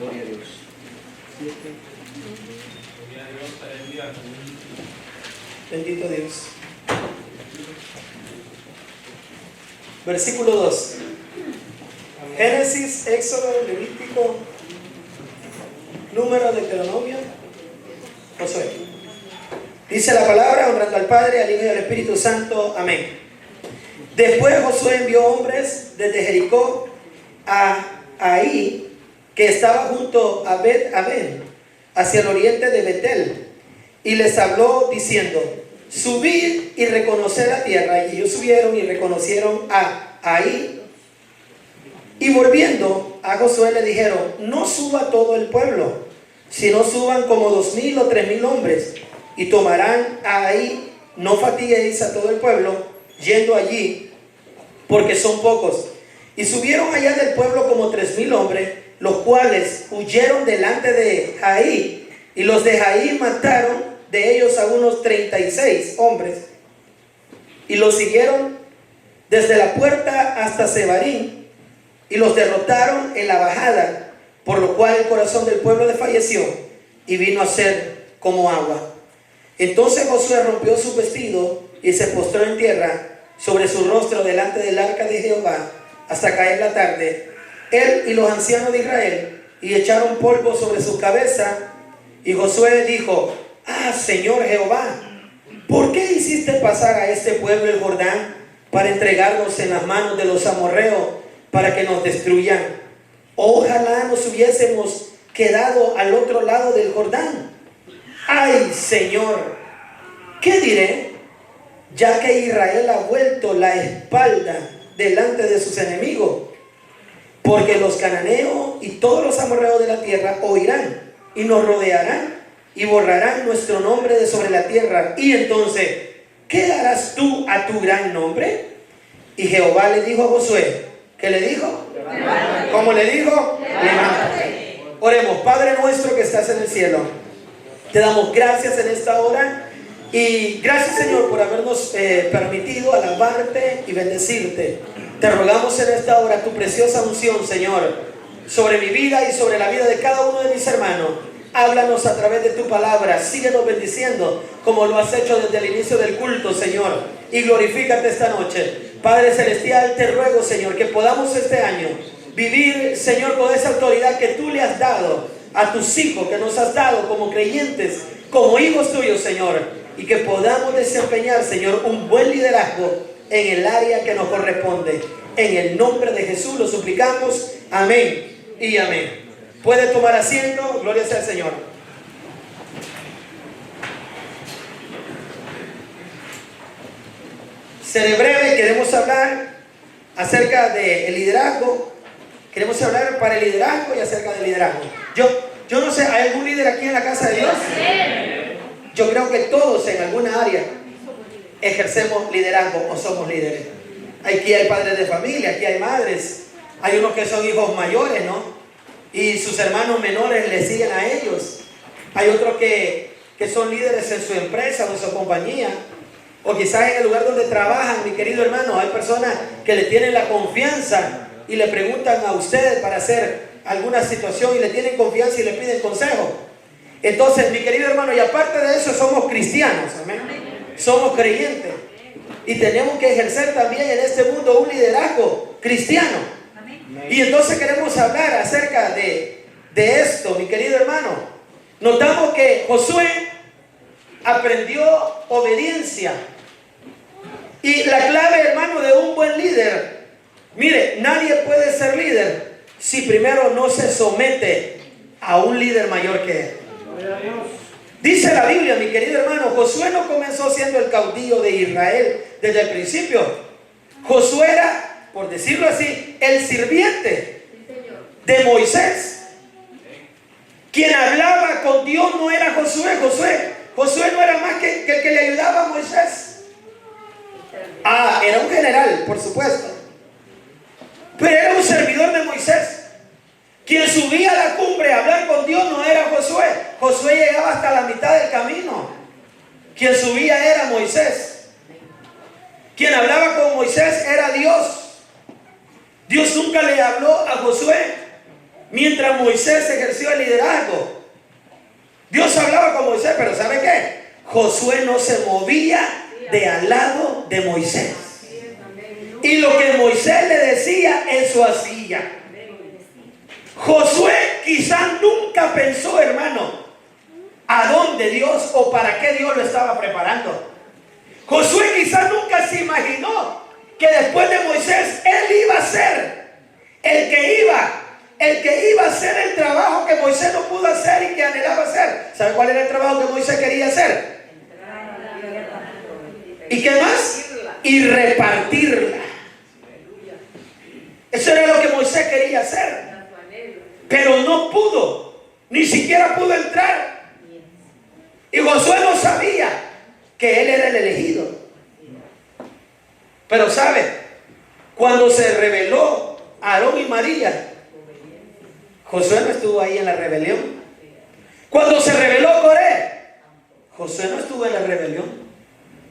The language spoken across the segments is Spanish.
Gloria a Dios. Bendito Dios. Versículo 2. Génesis, Éxodo, Levítico, Número, Deuteronomio, Josué. Dice la palabra, honrando al Padre, al Hijo y al Espíritu Santo. Amén. Después Josué envió hombres desde Jericó a Ahí, que estaba junto a Bet-Aven, hacia el oriente de Betel, y les habló diciendo: subid y reconocer la tierra. Y ellos subieron y reconocieron a Ahí. Y volviendo a Josué le dijeron: no suba todo el pueblo, sino suban como 2,000 o 3,000 hombres, y tomarán a Ahí. No fatiguéis a todo el pueblo yendo allí, porque son pocos. Y subieron allá del pueblo como 3,000 hombres, los cuales huyeron delante de Ahí, y los de Ahí mataron de ellos a unos 36 hombres, y los siguieron desde la puerta hasta Sebarín, y los derrotaron en la bajada, por lo cual el corazón del pueblo desfalleció y vino a ser como agua. Entonces Josué rompió su vestido y se postró en tierra sobre su rostro delante del arca de Jehová hasta caer la tarde, él y los ancianos de Israel, y echaron polvo sobre su cabeza. Y Josué dijo: ah, Señor Jehová, ¿por qué hiciste pasar a este pueblo el Jordán para entregarnos en las manos de los amorreos para que nos destruyan? Ojalá nos hubiésemos quedado al otro lado del Jordán. Ay, Señor, ¿qué diré? Ya que Israel ha vuelto la espalda delante de sus enemigos, porque los cananeos y todos los amorreos de la tierra oirán y nos rodearán y borrarán nuestro nombre de sobre la tierra. Y entonces, ¿qué harás tú a tu gran nombre? Y Jehová le dijo a Josué, ¿qué le dijo? Levántate. ¿Cómo le dijo? Levántate. Oremos. Padre nuestro que estás en el cielo, te damos gracias en esta hora. Y gracias, Señor, por habernos permitido alabarte y bendecirte. Te rogamos en esta hora tu preciosa unción, Señor, sobre mi vida y sobre la vida de cada uno de mis hermanos. Háblanos a través de tu palabra. Síguenos bendiciendo como lo has hecho desde el inicio del culto, Señor. Y glorifícate esta noche. Padre Celestial, te ruego, Señor, que podamos este año vivir, Señor, con esa autoridad que tú le has dado a tus hijos, que nos has dado como creyentes, como hijos tuyos, Señor. Y que podamos desempeñar, Señor, un buen liderazgo en el área que nos corresponde. En el nombre de Jesús lo suplicamos. Amén y amén. Puede tomar asiento. Gloria sea al Señor. Seré breve. Queremos hablar acerca del liderazgo. Queremos hablar para el liderazgo y acerca del liderazgo. Yo no sé, ¿hay algún líder aquí en la casa de Dios? Yo creo que todos en alguna área ejercemos liderazgo o somos líderes. Aquí hay padres de familia, aquí hay madres, hay unos que son hijos mayores, ¿no? Y sus hermanos menores le siguen a ellos. Hay otros que son líderes en su empresa o en su compañía, o quizás en el lugar donde trabajan, mi querido hermano. Hay personas que le tienen la confianza y le preguntan a usted para hacer alguna situación y le tienen confianza y le piden consejo. Entonces, mi querido hermano, y aparte de eso somos cristianos, amén. Somos creyentes y tenemos que ejercer también en este mundo un liderazgo cristiano. Y entonces queremos hablar acerca de esto, mi querido hermano. Notamos que Josué aprendió obediencia. Y la clave, hermano, de un buen líder, mire, nadie puede ser líder si primero no se somete a un líder mayor que él. Dice la Biblia, mi querido hermano, Josué no comenzó siendo el caudillo de Israel desde el principio. Josué era, por decirlo así, el sirviente de Moisés. Quien hablaba con Dios no era Josué. Josué no era más que el que le ayudaba a Moisés. Era un general, por supuesto, pero era un servidor de Moisés. Quien subía a la cumbre a hablar con Dios no era Josué. Josué llegaba hasta la mitad del camino. Quien subía era Moisés. Quien hablaba con Moisés era Dios. Dios nunca le habló a Josué. mientras Moisés ejerció el liderazgo. Dios hablaba con Moisés, pero ¿sabe qué? Josué no se movía de al lado de Moisés. Y lo que Moisés le decía, eso hacía. Josué quizás nunca pensó, hermano, a dónde Dios o para qué Dios lo estaba preparando. Josué quizás nunca se imaginó que después de Moisés él iba a ser el que iba a hacer el trabajo que Moisés no pudo hacer y que anhelaba hacer. ¿Sabe cuál era el trabajo que Moisés quería hacer? ¿Y qué más? Y repartirla. Eso era lo que Moisés quería hacer. Pero no pudo, ni siquiera pudo entrar. Y Josué no sabía que él era el elegido. Pero ¿sabe? Cuando se rebeló Aarón y María, Josué no estuvo ahí en la rebelión. Cuando se rebeló Coré, Josué no estuvo en la rebelión.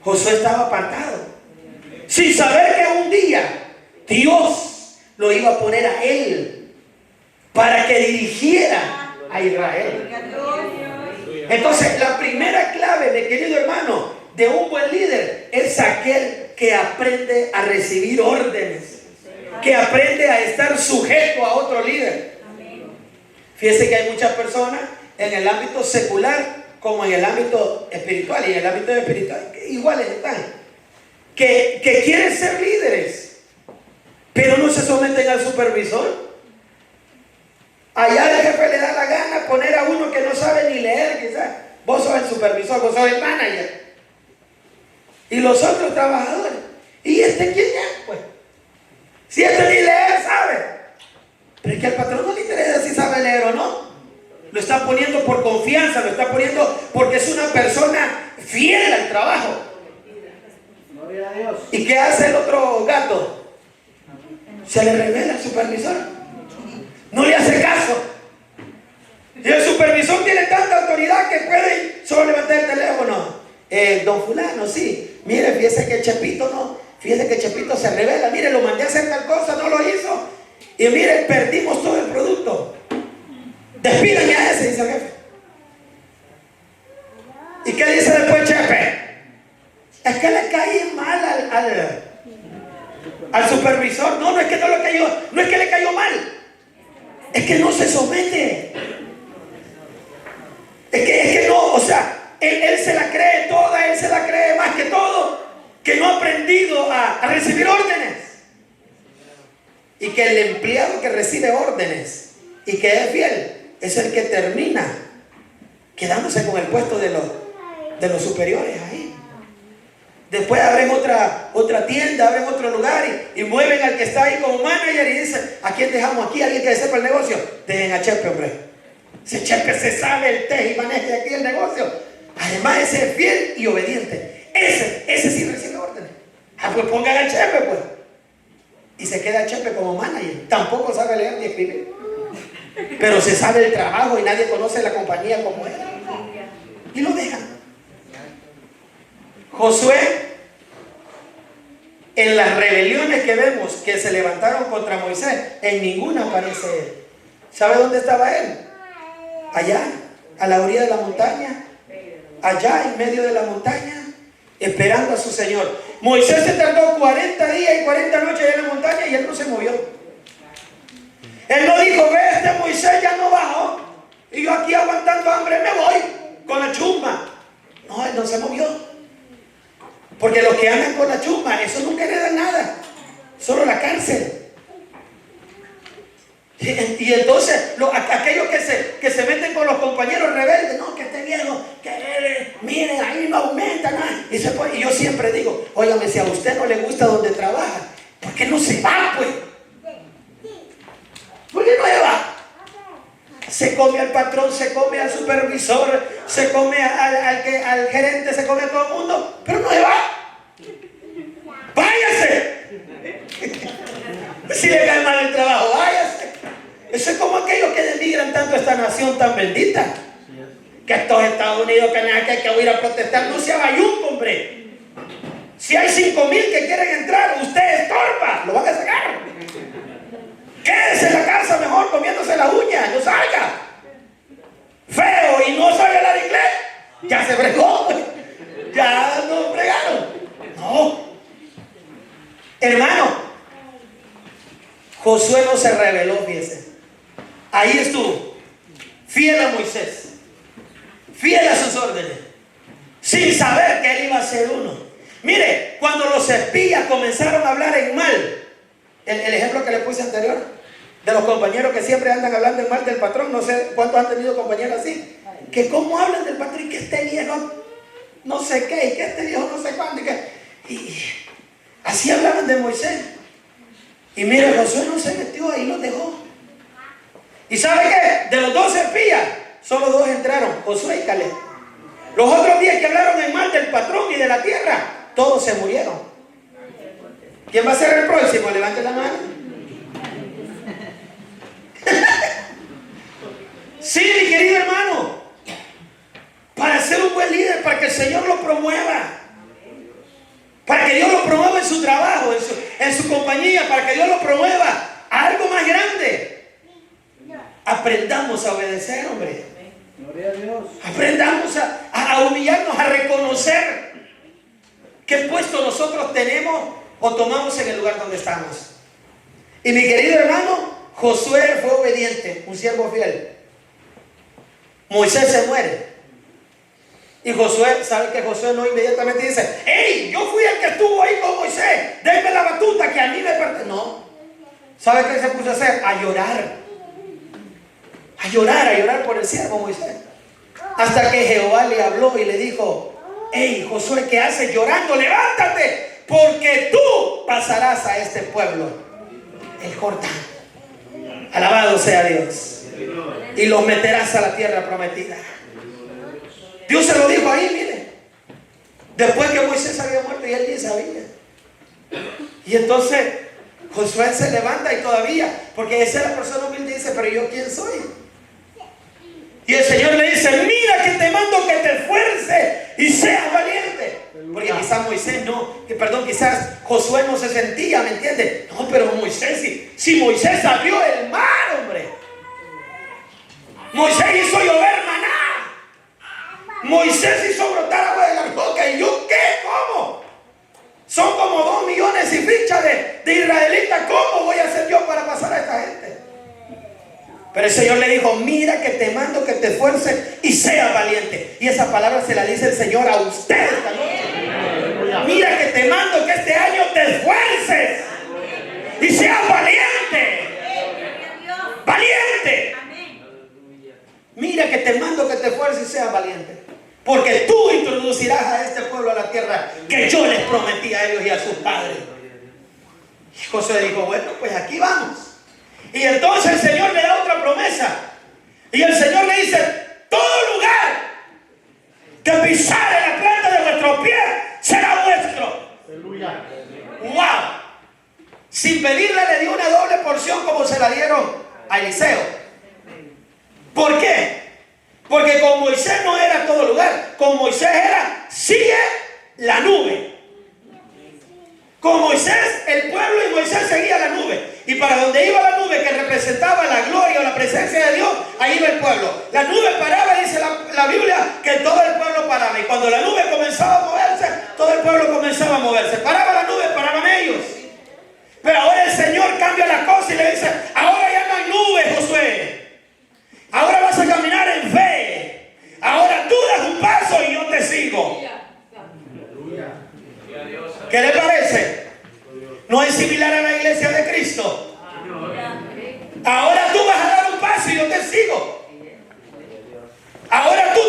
Josué estaba apartado, sin saber que un día Dios lo iba a poner a él para que dirigiera a Israel. Entonces, la primera clave, mi querido hermano, de un buen líder es aquel que aprende a recibir órdenes, que aprende a estar sujeto a otro líder. Fíjese que hay muchas personas en el ámbito secular como en el ámbito espiritual, y en el ámbito espiritual iguales están, que quieren ser líderes, pero no se someten al supervisor. Allá el jefe le da la gana poner a uno que no sabe ni leer, quizás. Vos sos el supervisor, vos sos el manager. Y los otros trabajadores. ¿Y este quién es? Pues, si este ni leer sabe. Pero es que al patrón no le interesa si sabe leer o no. Lo está poniendo por confianza, lo está poniendo porque es una persona fiel al trabajo. ¿Y qué hace el otro gato? Se le revela al supervisor. No le hace caso. Y el supervisor tiene tanta autoridad que puede solo levantar el teléfono. Don fulano, sí. Mire, fíjese que Chepito se revela. Mire, lo mandé a hacer tal cosa, no lo hizo. Y mire, perdimos todo el producto. Despídanme a ese, dice el jefe. ¿Y qué dice después Chepe? Es que le caí mal al supervisor. No es que no le cayó, no es que le cayó mal. Es que no se somete. Es que no, o sea, él se la cree toda, él se la cree más que todo, que no ha aprendido a recibir órdenes. Y que el empleado que recibe órdenes y que es fiel es el que termina quedándose con el puesto de los superiores ahí. Después abren otra tienda, abren otro lugar y mueven al que está ahí como manager y dicen: ¿a quién dejamos aquí? ¿Alguien que sepa el negocio? Dejen a Chepe, hombre. Ese Chepe se sabe el tej y maneja aquí el negocio. Además, ese es fiel y obediente. Ese sí recibe órdenes. Pues pongan al Chepe, pues. Y se queda Chepe como manager. Tampoco sabe leer ni escribir, pero se sabe el trabajo y nadie conoce la compañía como él. Y lo dejan. Josué, en las rebeliones que vemos que se levantaron contra Moisés, en ninguna aparece él. ¿Sabe dónde estaba él? Allá, a la orilla de la montaña, allá en medio de la montaña, esperando a su Señor. Moisés se tardó 40 días y 40 noches en la montaña y él no se movió. Él no dijo: ve, este Moisés ya no bajó y yo aquí aguantando hambre me voy con la chusma. No, él no se movió. Porque los que andan con la chusma, eso nunca le dan nada, solo la cárcel. Y entonces aquellos que se meten con los compañeros rebeldes, no, que este viejo, que miren, ahí no aumenta nada. Y yo siempre digo: óigame, si a usted no le gusta donde trabaja, ¿por qué no se va, pues? ¿Por qué no se va? Se come al patrón, se come al supervisor, se come al gerente, se come a todo el mundo, pero no se va. Váyase. Si le cae mal el trabajo, váyase. Eso es como aquellos que denigran tanto esta nación tan bendita, que estos Estados Unidos, Canadá, que hay que ir a protestar. No sea bayunco, hombre. Si hay 5,000 que quieren entrar, usted estorba, lo van a sacar. Quédese en la casa mejor comiéndose las uñas, no salga. Feo y no sabe hablar inglés, ya se fregó, ya no fregaron. No, hermano, Josué no se rebeló, fíjese. Ahí estuvo, fiel a Moisés, fiel a sus órdenes, sin saber que él iba a ser uno. Mire, cuando los espías comenzaron a hablar en mal, el ejemplo que le puse anterior, de los compañeros que siempre andan hablando en mal del patrón, no sé cuántos han tenido compañeros así, que cómo hablan del patrón y que este viejo no sé qué, y que este viejo no sé cuándo, y así hablaban de Moisés. Y mire, Josué no se metió ahí, los dejó. ¿Y sabe qué? De los 12 espías, solo 2 entraron, Josué y Caleb. Los otros 10 que hablaron en mal del patrón y de la tierra, todos se murieron. ¿Quién va a ser el próximo? Levante la mano. Sí, mi querido hermano, para ser un buen líder, para que el Señor lo promueva, para que Dios lo promueva en su trabajo, en su compañía, para que Dios lo promueva a algo más grande, aprendamos a obedecer, hombre. Gloria a Dios. Aprendamos a humillarnos, a reconocer qué puesto nosotros tenemos o tomamos en el lugar donde estamos. Y mi querido hermano, Josué fue obediente, un siervo fiel. Moisés se muere. Y Josué, ¿sabe que Josué no inmediatamente dice: hey, yo fui el que estuvo ahí con Moisés, denme la batuta que a mí me pertenece? No. ¿Sabe qué se puso a hacer? A llorar. A llorar por el siervo Moisés. Hasta que Jehová le habló y le dijo: hey, Josué, ¿qué haces llorando? Levántate, porque tú pasarás a este pueblo el Jordán. Alabado sea Dios. Y los meterás a la tierra prometida. Dios se lo dijo ahí, mire. Después que Moisés había muerto y él ni sabía. Y entonces Josué se levanta y todavía, porque esa es la persona humilde, dice: pero yo quién soy. Y el Señor le dice: mira que te mando que te esfuerces y seas valiente. Porque quizás Moisés quizás Josué no se sentía, ¿me entiende? No, pero Moisés, si Moisés abrió el mar, hombre. Moisés hizo llover maná. Moisés hizo brotar agua de la roca. ¿Y yo qué? ¿Cómo? Son como 2 millones y fichas de israelitas. ¿Cómo voy a hacer yo para pasar a esta gente? Pero el Señor le dijo: mira que te mando que te esfuerces y seas valiente. Y esa palabra se la dice el Señor a usted esta noche. Mira que te mando que este año te esfuerces y seas valiente. Valiente. Mira que te mando que te esfuerces y seas valiente, porque tú introducirás a este pueblo a la tierra que yo les prometí a ellos y a sus padres. Y Josué dijo: bueno, pues aquí vamos. Y entonces el Señor le da otra promesa. Y el Señor le dice: todo lugar que pisare la planta de vuestros pies será vuestro. Aleluya. ¡Wow! Sin pedirle le dio una doble porción como se la dieron a Eliseo. ¿Por qué? Porque con Moisés no era todo lugar. Con Moisés era: sigue la nube. Con Moisés el pueblo y Moisés seguía la nube. Y para donde iba la nube, que representaba la gloria o la presencia de Dios, ahí iba el pueblo. La nube paraba, dice la Biblia, que todo el pueblo paraba. Y cuando la nube comenzaba a moverse, todo el pueblo comenzaba a moverse. Paraba la nube, paraban ellos. Pero ahora el Señor cambia la cosa y le dice: ahora ya no hay nube, Josué. Ahora vas a caminar en fe. Ahora tú das un paso y yo te sigo. ¿Qué le parece? ¿No es similar a la iglesia de Cristo? Ahora tú vas a dar un paso y yo te sigo. Ahora tú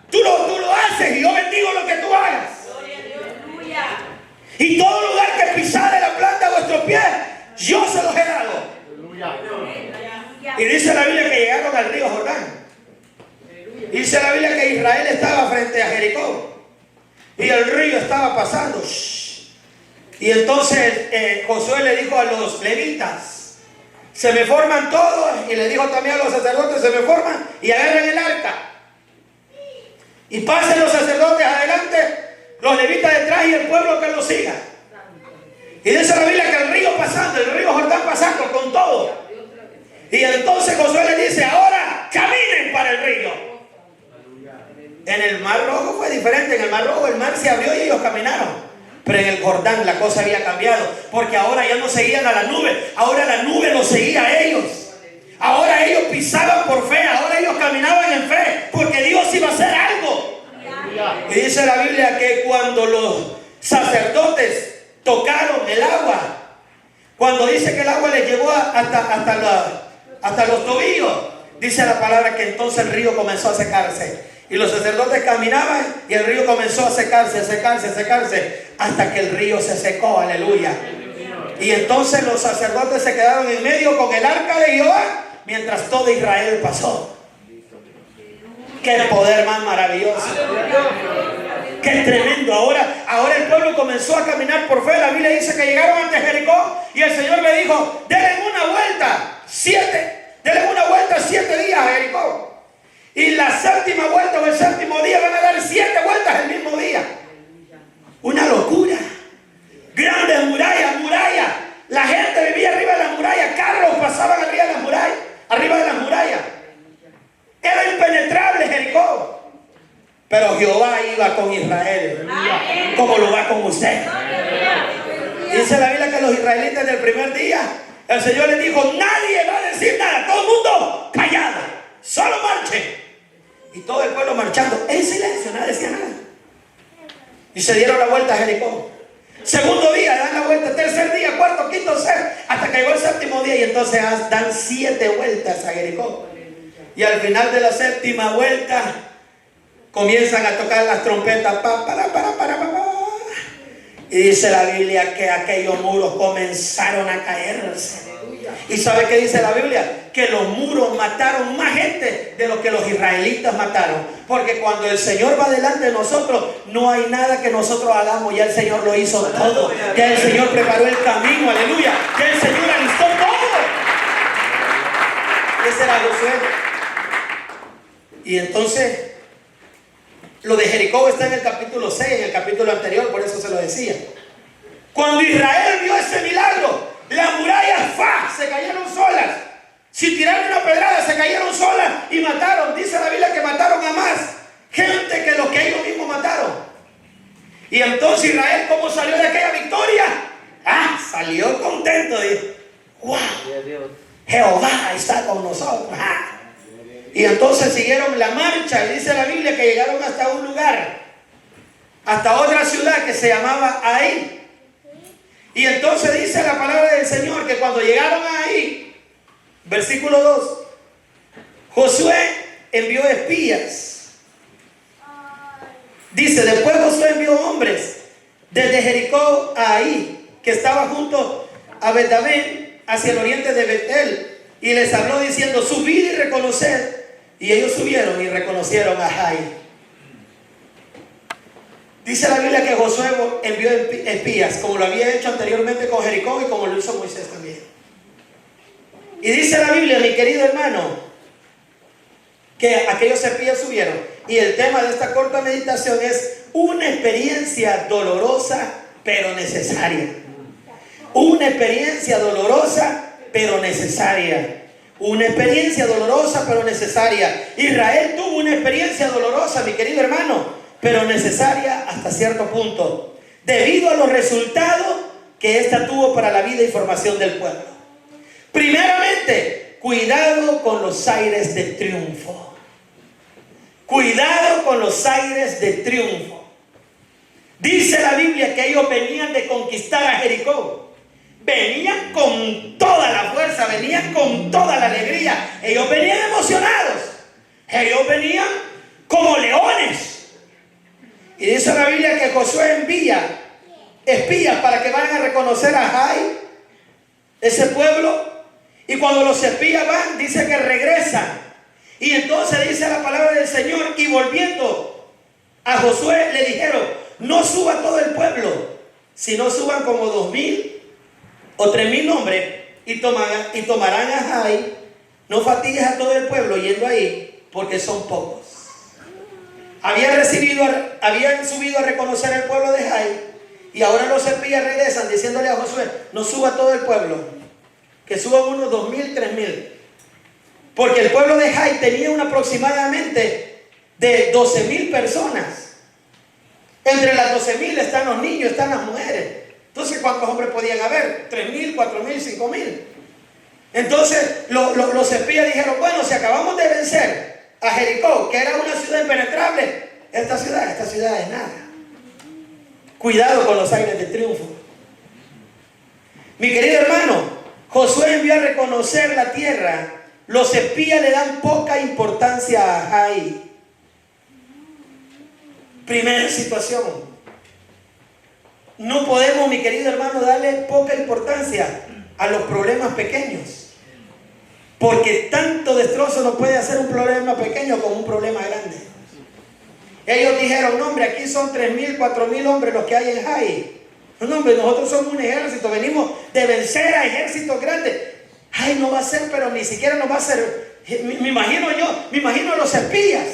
tú lo haces y yo bendigo lo que tú hagas. Y todo lugar que pisare la planta de vuestros pies, yo se los he dado. Y dice la Biblia que llegaron al río Jordán. Dice la Biblia que Israel estaba frente a Jericó y el río estaba pasando. Y entonces Josué le dijo a los levitas: se me forman todos. Y le dijo también a los sacerdotes: se me forman y agarren el arca. Y pasen los sacerdotes adelante, los levitas detrás y el pueblo que los siga. Y dice la Biblia que el río pasando, el río Jordán pasando con todo. Y entonces Josué le dice, ahora caminen para el río. En el Mar Rojo fue diferente. En el Mar Rojo el mar se abrió y ellos caminaron. Pero en el Jordán la cosa había cambiado, porque ahora ya no seguían a la nube, ahora la nube los seguía a ellos. Ahora ellos pisaban por fe, ahora ellos caminaban en fe, porque Dios iba a hacer algo. Y dice la Biblia que cuando los sacerdotes tocaron el agua, cuando dice que el agua les llegó hasta los tobillos, dice la palabra que entonces el río comenzó a secarse. Y los sacerdotes caminaban y el río comenzó a secarse, hasta que el río se secó, aleluya. Y entonces los sacerdotes se quedaron en medio con el arca de Jehová, mientras todo Israel pasó. ¡Qué poder más maravilloso! ¡Qué tremendo! Ahora el pueblo comenzó a caminar por fe. La Biblia dice que llegaron ante Jericó y el Señor le dijo, denle una vuelta 7 días a Jericó. Y la séptima vuelta o el séptimo día van a dar 7 vueltas el mismo día. Una locura. Grandes murallas. La gente vivía arriba de las murallas. Carros pasaban arriba de las murallas. Era impenetrable Jericó. Pero Jehová iba con Israel. Como lo va con usted. Dice la Biblia que los israelitas del primer día, el Señor les dijo, nadie va a decir nada. Todo el mundo callado. Solo marchen. Y todo el pueblo marchando en silencio, nadie decía nada. Y se dieron la vuelta a Jericó. Segundo día dan la vuelta, tercer día, cuarto, quinto, sexto, hasta que llegó el séptimo día y entonces dan 7 vueltas a Jericó. Y al final de la séptima vuelta comienzan a tocar las trompetas. Y dice la Biblia que aquellos muros comenzaron a caerse. ¿Y sabe qué dice la Biblia? Que los muros mataron más gente de lo que los israelitas mataron. Porque cuando el Señor va delante de nosotros, no hay nada que nosotros hagamos. Ya el Señor lo hizo todo. Ya el Señor preparó el camino, aleluya. Ya el Señor alistó todo. Ese era Josué. Y entonces, lo de Jericó está en el capítulo 6, en el capítulo anterior, por eso se lo decía. Cuando Israel vio ese milagro, las murallas se cayeron solas. Si tiraron una pedrada, se cayeron solas y mataron. Dice la Biblia que mataron a más gente que los que ellos mismos mataron. Y entonces Israel, ¿cómo salió de aquella victoria? Salió contento. Dijo, wow, Jehová está con nosotros. Y entonces siguieron la marcha. Y dice la Biblia que llegaron hasta un lugar, hasta otra ciudad que se llamaba Ahí. Y entonces dice la palabra del Señor que cuando llegaron ahí, versículo 2, Josué envió espías. Dice, después Josué envió hombres desde Jericó a Ahí, que estaba junto a Bet-Daven, hacia el oriente de Betel, y les habló diciendo, subid y reconoced. Y ellos subieron y reconocieron a Ahí. Dice la Biblia que Josué envió espías, como lo había hecho anteriormente con Jericó y como lo hizo Moisés también. Y dice la Biblia, mi querido hermano, que aquellos espías subieron. Y el tema de esta corta meditación es una experiencia dolorosa pero necesaria. Una experiencia dolorosa pero necesaria. Una experiencia dolorosa pero necesaria. Israel tuvo una experiencia dolorosa, mi querido hermano, pero necesaria hasta cierto punto, debido a los resultados que ésta tuvo para la vida y formación del pueblo. Primeramente, cuidado con los aires de triunfo. Cuidado con los aires de triunfo. Dice la Biblia que ellos venían de conquistar a Jericó. Venían con toda la fuerza, venían con toda la alegría. Ellos venían emocionados. Ellos venían como leones. Y dice la Biblia que Josué envía espías para que vayan a reconocer a Jai, ese pueblo. Y cuando los espías van, dice que regresan. Y entonces dice la palabra del Señor, y volviendo a Josué le dijeron, no suba todo el pueblo, sino suban como 2,000 o 3,000 hombres y tomarán a Jai. No fatigues a todo el pueblo yendo ahí, porque son pocos. Habían subido a reconocer el pueblo de Jai, Y ahora los espías regresan diciéndole a Josué: no suba todo el pueblo, que suban unos 2,000, 3,000. Porque el pueblo de Jai tenía un aproximadamente de 12,000 personas. Entre las 12,000 están los niños, están las mujeres. Entonces, ¿cuántos hombres podían haber? 3,000, 4,000, 5,000. Entonces, los espías dijeron: bueno, si acabamos de vencer a Jericó, que era una ciudad impenetrable, esta ciudad es nada. Cuidado con los aires de triunfo. Mi querido hermano, Josué envió a reconocer la tierra. Los espías le dan poca importancia a Jai. Primera situación. No podemos, mi querido hermano, darle poca importancia a los problemas pequeños. Porque tanto destrozo no puede hacer un problema pequeño como un problema grande. Ellos dijeron: no, hombre, aquí son 3,000, 4,000 hombres los que hay en Jai. No, hombre, nosotros somos un ejército, venimos de vencer a ejércitos grandes. Jai no va a ser, pero ni siquiera nos va a ser. Me imagino a los espías.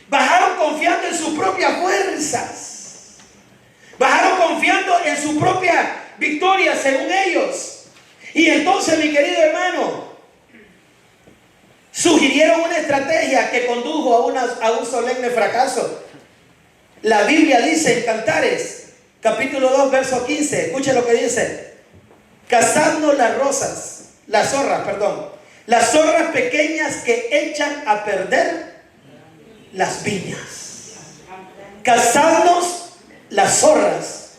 Bajaron confiando en sus propias fuerzas. Bajaron confiando en su propia victoria según ellos. Y entonces, mi querido hermano, sugirieron una estrategia que condujo a un solemne fracaso. La Biblia dice en Cantares, capítulo 2, verso 15, escuche lo que dice: cazadnos las zorras pequeñas que echan a perder las viñas. Cazadnos las zorras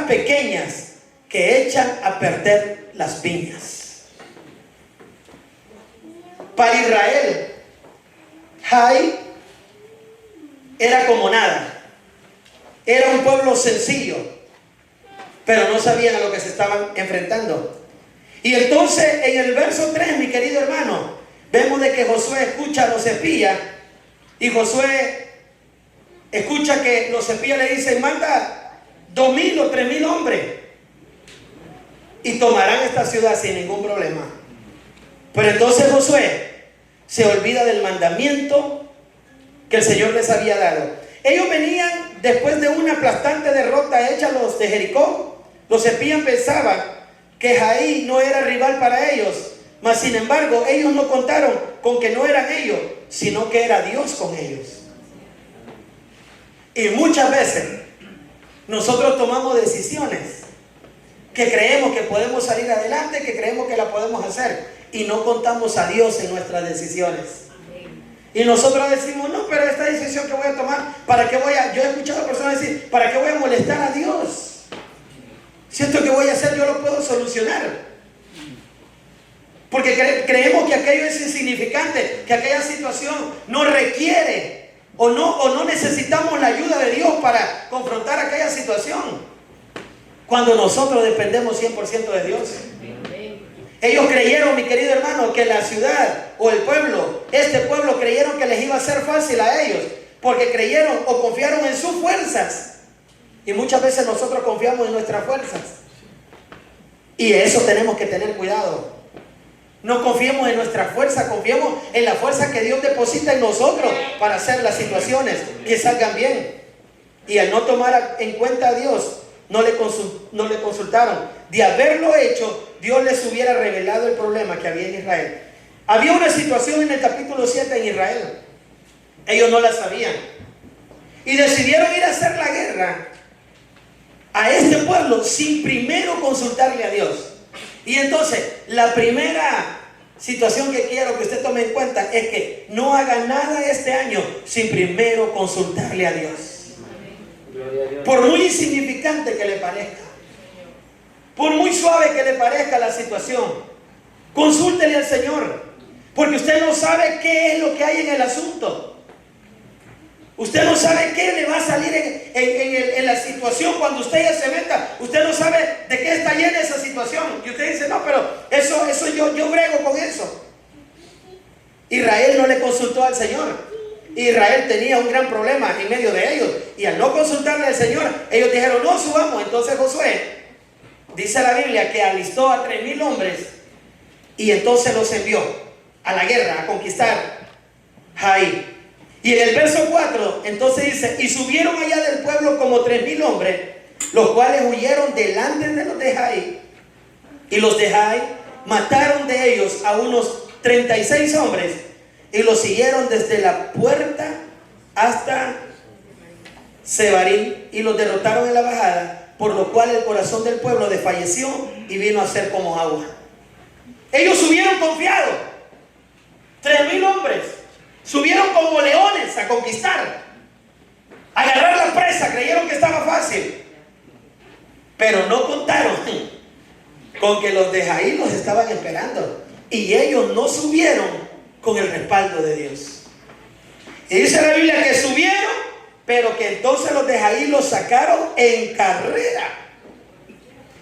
pequeñas que echan a perder las viñas. Para Israel, Jai era como nada. Era un pueblo sencillo, pero no sabían a lo que se estaban enfrentando. Y entonces en el verso 3, mi querido hermano, vemos de que Josué escucha a los espías. Y Josué escucha que los espías le dicen: manda 2,000 o 3,000 hombres y tomarán esta ciudad sin ningún problema. Pero entonces Josué se olvida del mandamiento que el Señor les había dado. Ellos venían después de una aplastante derrota hecha a los de Jericó. Los espías pensaban que Jai no era rival para ellos, mas sin embargo ellos no contaron con que no eran ellos, sino que era Dios con ellos. Y muchas veces nosotros tomamos decisiones que creemos que podemos salir adelante, que creemos que la podemos hacer, y no contamos a Dios en nuestras decisiones. Y nosotros decimos: no, pero esta decisión que voy a tomar, ¿para qué voy a...? Yo he escuchado a personas decir: ¿para qué voy a molestar a Dios? Si esto que voy a hacer yo lo puedo solucionar. Porque creemos que aquello es insignificante, que aquella situación no requiere o no necesitamos la ayuda de Dios para confrontar aquella situación, cuando nosotros dependemos 100% de Dios. Ellos creyeron, mi querido hermano, que la ciudad o el pueblo, este pueblo, creyeron que les iba a ser fácil a ellos, porque creyeron o confiaron en sus fuerzas. Y muchas veces nosotros confiamos en nuestras fuerzas, y eso tenemos que tener cuidado. No confiemos en nuestra fuerza, confiemos en la fuerza que Dios deposita en nosotros para hacer las situaciones que salgan bien. Y al no tomar en cuenta a Dios, no le consultaron. De haberlo hecho, Dios les hubiera revelado el problema que había en Israel. Había una situación en el capítulo 7 en Israel. Ellos no la sabían. Y decidieron ir a hacer la guerra a este pueblo sin primero consultarle a Dios. Y entonces, la primera situación que quiero que usted tome en cuenta es que no haga nada este año sin primero consultarle a Dios. Por muy insignificante que le parezca, por muy suave que le parezca la situación, consúltele al Señor, porque usted no sabe qué es lo que hay en el asunto. Usted no sabe qué le va a salir en la situación cuando usted ya se meta. Usted no sabe de qué está llena esa situación. Y usted dice: no, pero eso yo brego con eso. Israel no le consultó al Señor. Israel tenía un gran problema en medio de ellos. Y al no consultarle al Señor, ellos dijeron: no subamos. Entonces Josué, dice la Biblia, que alistó a 3,000 hombres y entonces los envió a la guerra, a conquistar Jai. Y en el verso 4, entonces dice: y subieron allá del pueblo como 3,000 hombres los cuales huyeron delante de los de Jai. Y los de Jai mataron de ellos a unos 36 hombres y los siguieron desde la puerta hasta Sebarim y los derrotaron en la bajada, por lo cual el corazón del pueblo desfalleció y vino a ser como agua. Ellos subieron confiados, 3,000 hombres, subieron como leones a conquistar, a agarrar la presa, creyeron que estaba fácil, pero no contaron con que los de Jai los estaban esperando y ellos no subieron con el respaldo de Dios. Y dice la Biblia que subieron, pero que entonces los de Jai los sacaron en carrera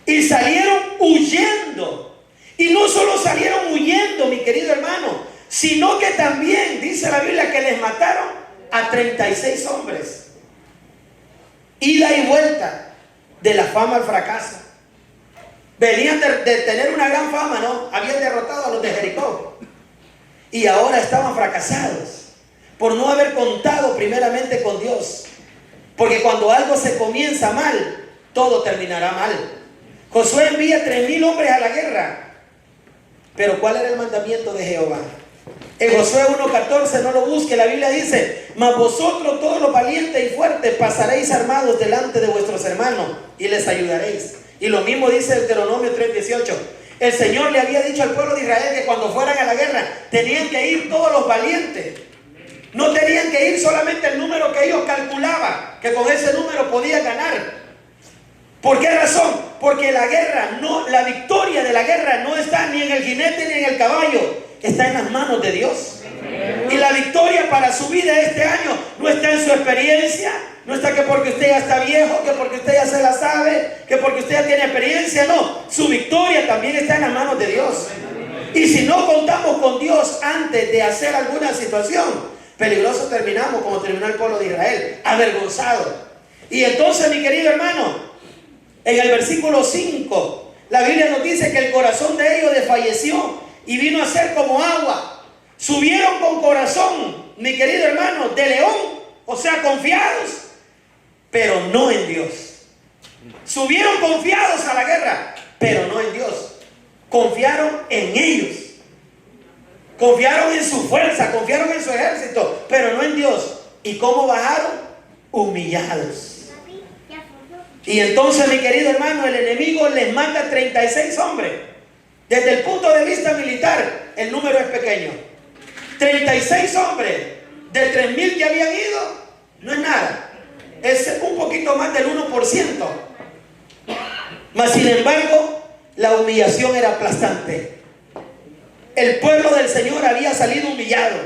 y salieron huyendo. Y no solo salieron huyendo, mi querido hermano, sino que también dice la Biblia que les mataron a 36 hombres. Ida y vuelta de la fama al fracaso. Venían de tener una gran fama, ¿no? Habían derrotado a los de Jericó y ahora estaban fracasados por no haber contado primeramente con Dios. Porque cuando algo se comienza mal, todo terminará mal. Josué envía 3,000 hombres a la guerra. Pero ¿cuál era el mandamiento de Jehová? En Josué 1:14, no lo busque, la Biblia dice: mas vosotros todos los valientes y fuertes pasaréis armados delante de vuestros hermanos y les ayudaréis. Y lo mismo dice Deuteronomio 3:18. El Señor le había dicho al pueblo de Israel que cuando fueran a la guerra tenían que ir todos los valientes. No tenían que ir solamente el número que ellos calculaban, que con ese número podían ganar. ¿Por qué razón? Porque la guerra, la victoria de la guerra no está ni en el jinete ni en el caballo, está en las manos de Dios. Y la victoria para su vida este año no está en su experiencia, no está que porque usted ya está viejo, que porque usted ya se la sabe, que porque usted ya tiene experiencia, no. Su victoria también está en las manos de Dios. Y si no contamos con Dios antes de hacer alguna situación, peligroso terminamos como terminó el pueblo de Israel, avergonzado. Y entonces, mi querido hermano, en el versículo 5, la Biblia nos dice que el corazón de ellos desfalleció y vino a ser como agua. Subieron con corazón, mi querido hermano, de león, o sea, confiados, pero no en Dios. Subieron confiados a la guerra, pero no en Dios. Confiaron en ellos. Confiaron en su fuerza, confiaron en su ejército, pero no en Dios. ¿Y cómo bajaron? Humillados. Y entonces, mi querido hermano, el enemigo les manda 36 hombres. Desde el punto de vista militar, el número es pequeño. 36 hombres de 3,000 que habían ido, no es nada. Es un poquito más del 1%. Mas, sin embargo, la humillación era aplastante. El pueblo del Señor había salido humillado,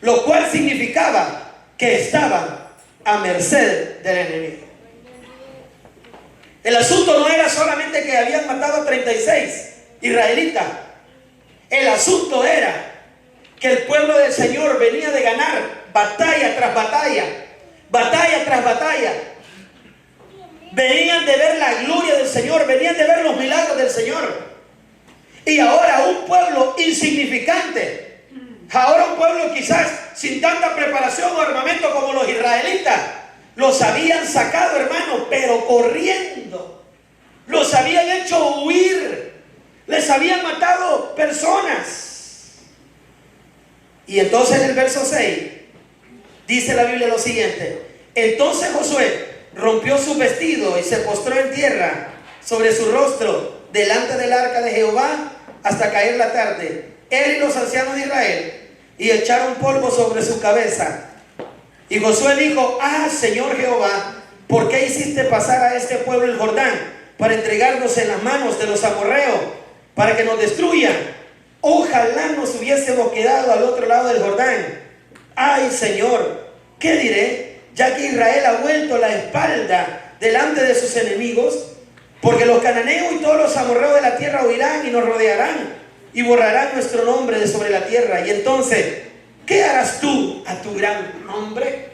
lo cual significaba que estaban a merced del enemigo. El asunto no era solamente que habían matado a 36 israelitas. El asunto era que el pueblo del Señor venía de ganar batalla tras batalla, batalla tras batalla. Venían de ver la gloria del Señor, venían de ver los milagros del Señor. Y ahora un pueblo insignificante, ahora un pueblo quizás sin tanta preparación o armamento como los israelitas, los habían sacado, hermano, pero corriendo. Los habían hecho huir. Les habían matado personas. Y entonces en el verso 6 dice la Biblia lo siguiente: entonces Josué rompió su vestido y se postró en tierra sobre su rostro delante del arca de Jehová hasta caer la tarde, él y los ancianos de Israel, y echaron polvo sobre su cabeza. Y Josué dijo: ah, Señor Jehová, ¿por qué hiciste pasar a este pueblo el Jordán para entregarnos en las manos de los amorreos, para que nos destruyan? Ojalá nos hubiésemos quedado al otro lado del Jordán. Ay, Señor, ¿qué diré? Ya que Israel ha vuelto la espalda delante de sus enemigos, porque los cananeos y todos los amorreos de la tierra huirán y nos rodearán y borrarán nuestro nombre de sobre la tierra. Y entonces, ¿qué harás tú a tu gran nombre?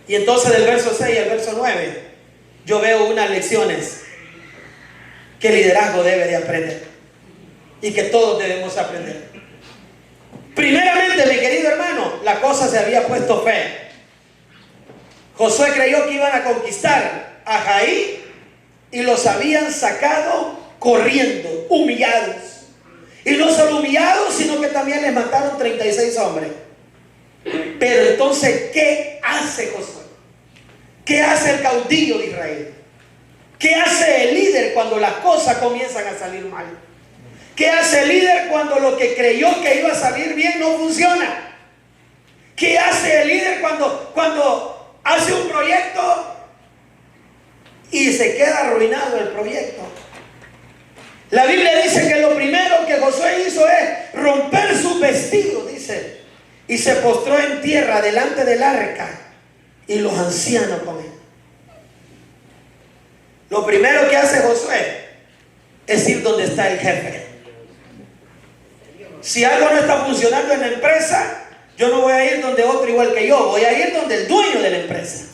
Y entonces del verso 6 al verso 9 yo veo unas lecciones que el liderazgo debe de aprender y que todos debemos aprender. Primeramente, mi querido hermano, la cosa se había puesto fe. Josué creyó que iban a conquistar a Jaí y los habían sacado corriendo, humillados. Y no solo humillados, sino que también les mataron 36 hombres. Pero entonces, ¿qué hace Josué? ¿Qué hace el caudillo de Israel? ¿Qué hace el líder cuando las cosas comienzan a salir mal? ¿Qué hace el líder cuando lo que creyó que iba a salir bien no funciona? ¿Qué hace el líder cuando hace un proyecto y se queda arruinado el proyecto? La Biblia dice que lo primero que Josué hizo es romper sus vestidos, dice, y se postró en tierra delante del arca y los ancianos con él. Lo primero que hace Josué es ir donde está el jefe. Si algo no está funcionando en la empresa, yo no voy a ir donde otro igual que yo, voy a ir donde el dueño de la empresa.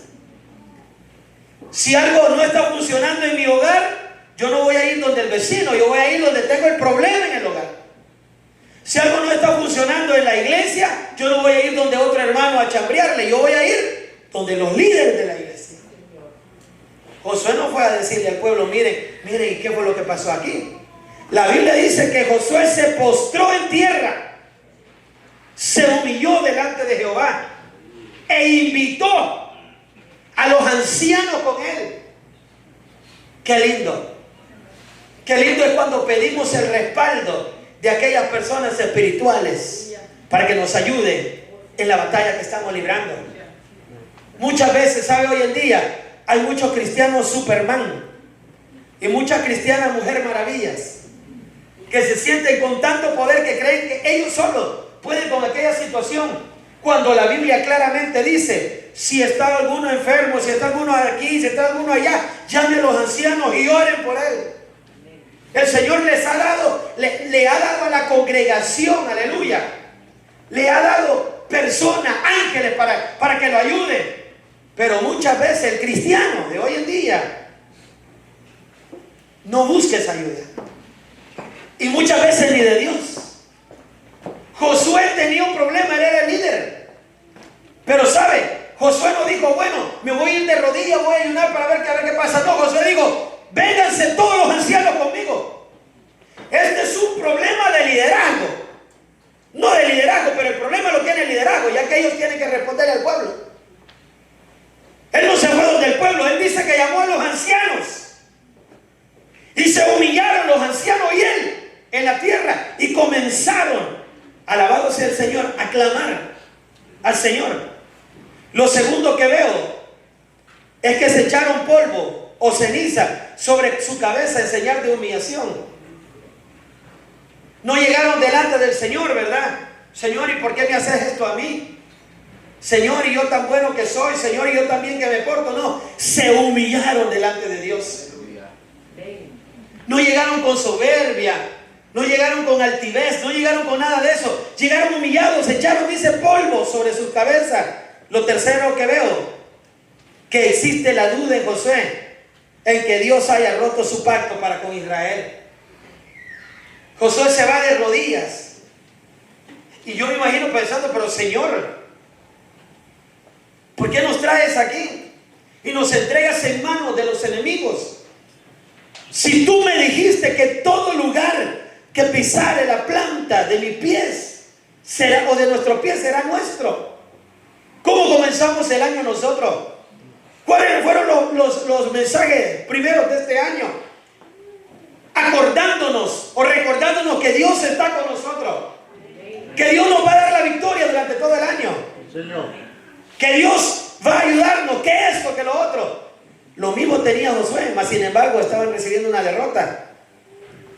Si algo no está funcionando en mi hogar, yo no voy a ir donde el vecino, yo voy a ir donde tengo el problema en el hogar. Si algo no está funcionando en la iglesia, yo no voy a ir donde otro hermano a chambrearle, yo voy a ir donde los líderes de la iglesia. Josué no fue a decirle al pueblo, miren, ¿y qué fue lo que pasó aquí? La Biblia dice que Josué se postró en tierra, se humilló delante de Jehová e invitó a los ancianos con él. Qué lindo. Qué lindo es cuando pedimos el respaldo de aquellas personas espirituales para que nos ayuden en la batalla que estamos librando. Muchas veces, ¿sabe? Hoy en día hay muchos cristianos Superman y muchas cristianas Mujer Maravillas que se sienten con tanto poder que creen que ellos solos pueden con aquella situación, cuando la Biblia claramente dice: si está alguno enfermo, si está alguno aquí, si está alguno allá, llame a los ancianos y oren por él. El Señor les ha dado, le ha dado a la congregación, aleluya, le ha dado personas, ángeles para que lo ayuden. Pero muchas veces el cristiano de hoy en día no busca esa ayuda. Y muchas veces ni de Dios. Josué tenía un problema, él era el líder. Pero ¿sabe? Josué no dijo, bueno, me voy a ir de rodillas, voy a ayunar para ver qué pasa. No, Josué dijo, vénganse todos los ancianos conmigo. Este es un problema de liderazgo. No de liderazgo, pero el problema lo tiene el liderazgo, ya que ellos tienen que responderle al pueblo. Él no se fue donde el pueblo, él dice que llamó a los ancianos. Y se humillaron los ancianos y él en la tierra y comenzaron, alabado sea el Señor, a clamar al Señor. Lo segundo que veo es que se echaron polvo o ceniza sobre su cabeza en señal de humillación. No llegaron delante del Señor, ¿verdad? Señor, ¿y por qué me haces esto a mí? Señor, y yo tan bueno que soy, Señor, y yo también que me porto. No, se humillaron delante de Dios. No llegaron con soberbia, no llegaron con altivez, no llegaron con nada de eso. Llegaron humillados, echaron, dice, polvo sobre sus cabezas. Lo tercero que veo, que existe la duda en Josué, en que Dios haya roto su pacto para con Israel. Josué se va de rodillas. Y yo me imagino pensando, pero Señor, ¿por qué nos traes aquí? Y nos entregas en manos de los enemigos. Si tú me dijiste que todo lugar que pisare la planta de mis pies será, o de nuestros pies, será nuestro. ¿Cómo comenzamos el año nosotros? ¿Cuáles fueron los mensajes primeros de este año? Acordándonos o recordándonos que Dios está con nosotros, que Dios nos va a dar la victoria durante todo el año, Señor, que Dios va a ayudarnos, que esto, que lo otro. Lo mismo tenía Josué, mas sin embargo estaban recibiendo una derrota.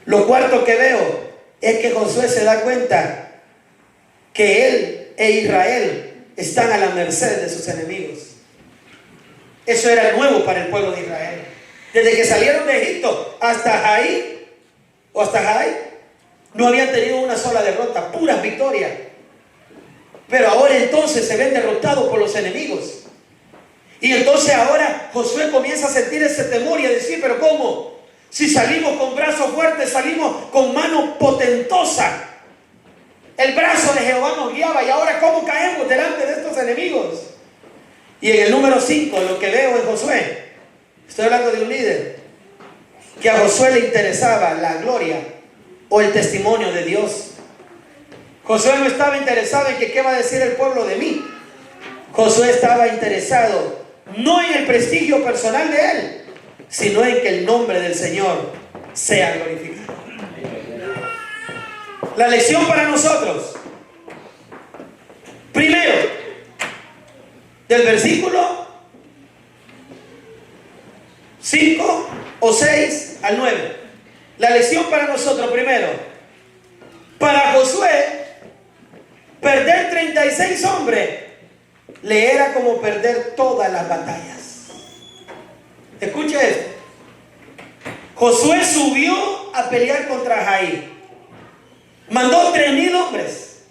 Lo cuarto que veo es que Josué se da cuenta que él e Israel están a la merced de sus enemigos. Eso era nuevo para el pueblo de Israel. Desde que salieron de Egipto hasta Jaí, no habían tenido una sola derrota, puras victorias. Pero ahora entonces se ven derrotados por los enemigos. Y entonces ahora Josué comienza a sentir ese temor y a decir, pero ¿cómo? Si salimos con brazos fuertes, salimos con mano potentosa. El brazo de Jehová nos guiaba, y ahora ¿cómo caemos delante de estos enemigos? Y en el número 5 lo que veo en Josué Estoy hablando de un líder que a Josué le interesaba la gloria o el testimonio de Dios. Josué no estaba interesado en que qué va a decir el pueblo de mí. Josué estaba interesado no en el prestigio personal de él, sino en que el nombre del Señor sea glorificado. La lección para nosotros, primero, del versículo 5 o 6 al 9. La lección para nosotros, primero, para Josué, perder 36 hombres le era como perder todas las batallas. Escuche esto. Josué subió a pelear contra Jair. Mandó 3,000 hombres.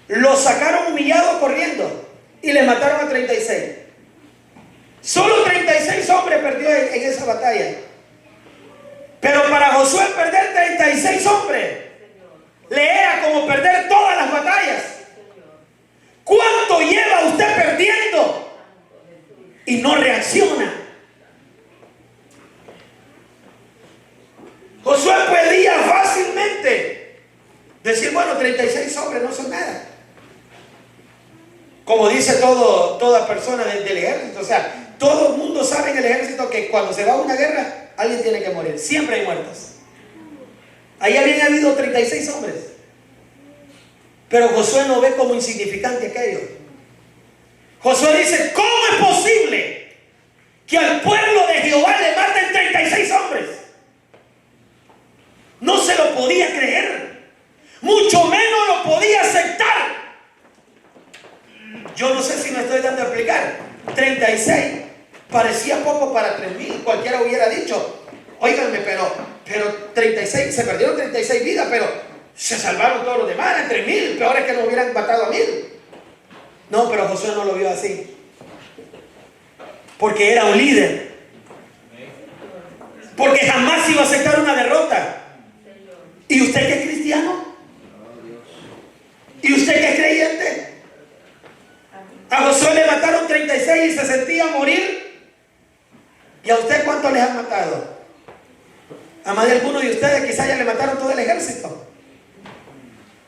Los sacaron humillados corriendo y les mataron a 36. Solo 36 hombres perdió en esa batalla. Pero para Josué perder 36 hombres le era como perder todas las batallas. ¿Cuánto lleva usted perdiendo y no reacciona? Josué podía fácilmente decir, bueno, 36 hombres no son nada. Como dice toda persona del ejército. O sea, todo el mundo sabe en el ejército que cuando se va a una guerra, alguien tiene que morir. Siempre hay muertos. Ahí habían habido 36 hombres. Pero Josué no ve como insignificante aquello. Josué dice, ¿cómo es posible que al pueblo de Jehová le maten 36 hombres? No se lo podía creer. Mucho menos lo podía aceptar. Yo no sé si me estoy dando a explicar. 36 parecía poco para 3,000. Cualquiera hubiera dicho, óiganme, pero 36, se perdieron 36 vidas, pero se salvaron todos los demás, eran 3,000. Peor es que nos hubieran matado a 1,000. No, pero Josué no lo vio así. Porque era un líder. Porque jamás iba a aceptar una derrota. ¿Y usted que es cristiano? ¿Y usted que es creyente? A Josué le mataron 36 y se sentía morir. ¿Y a usted cuántos les han matado? A más de algunos de ustedes quizás ya le mataron todo el ejército.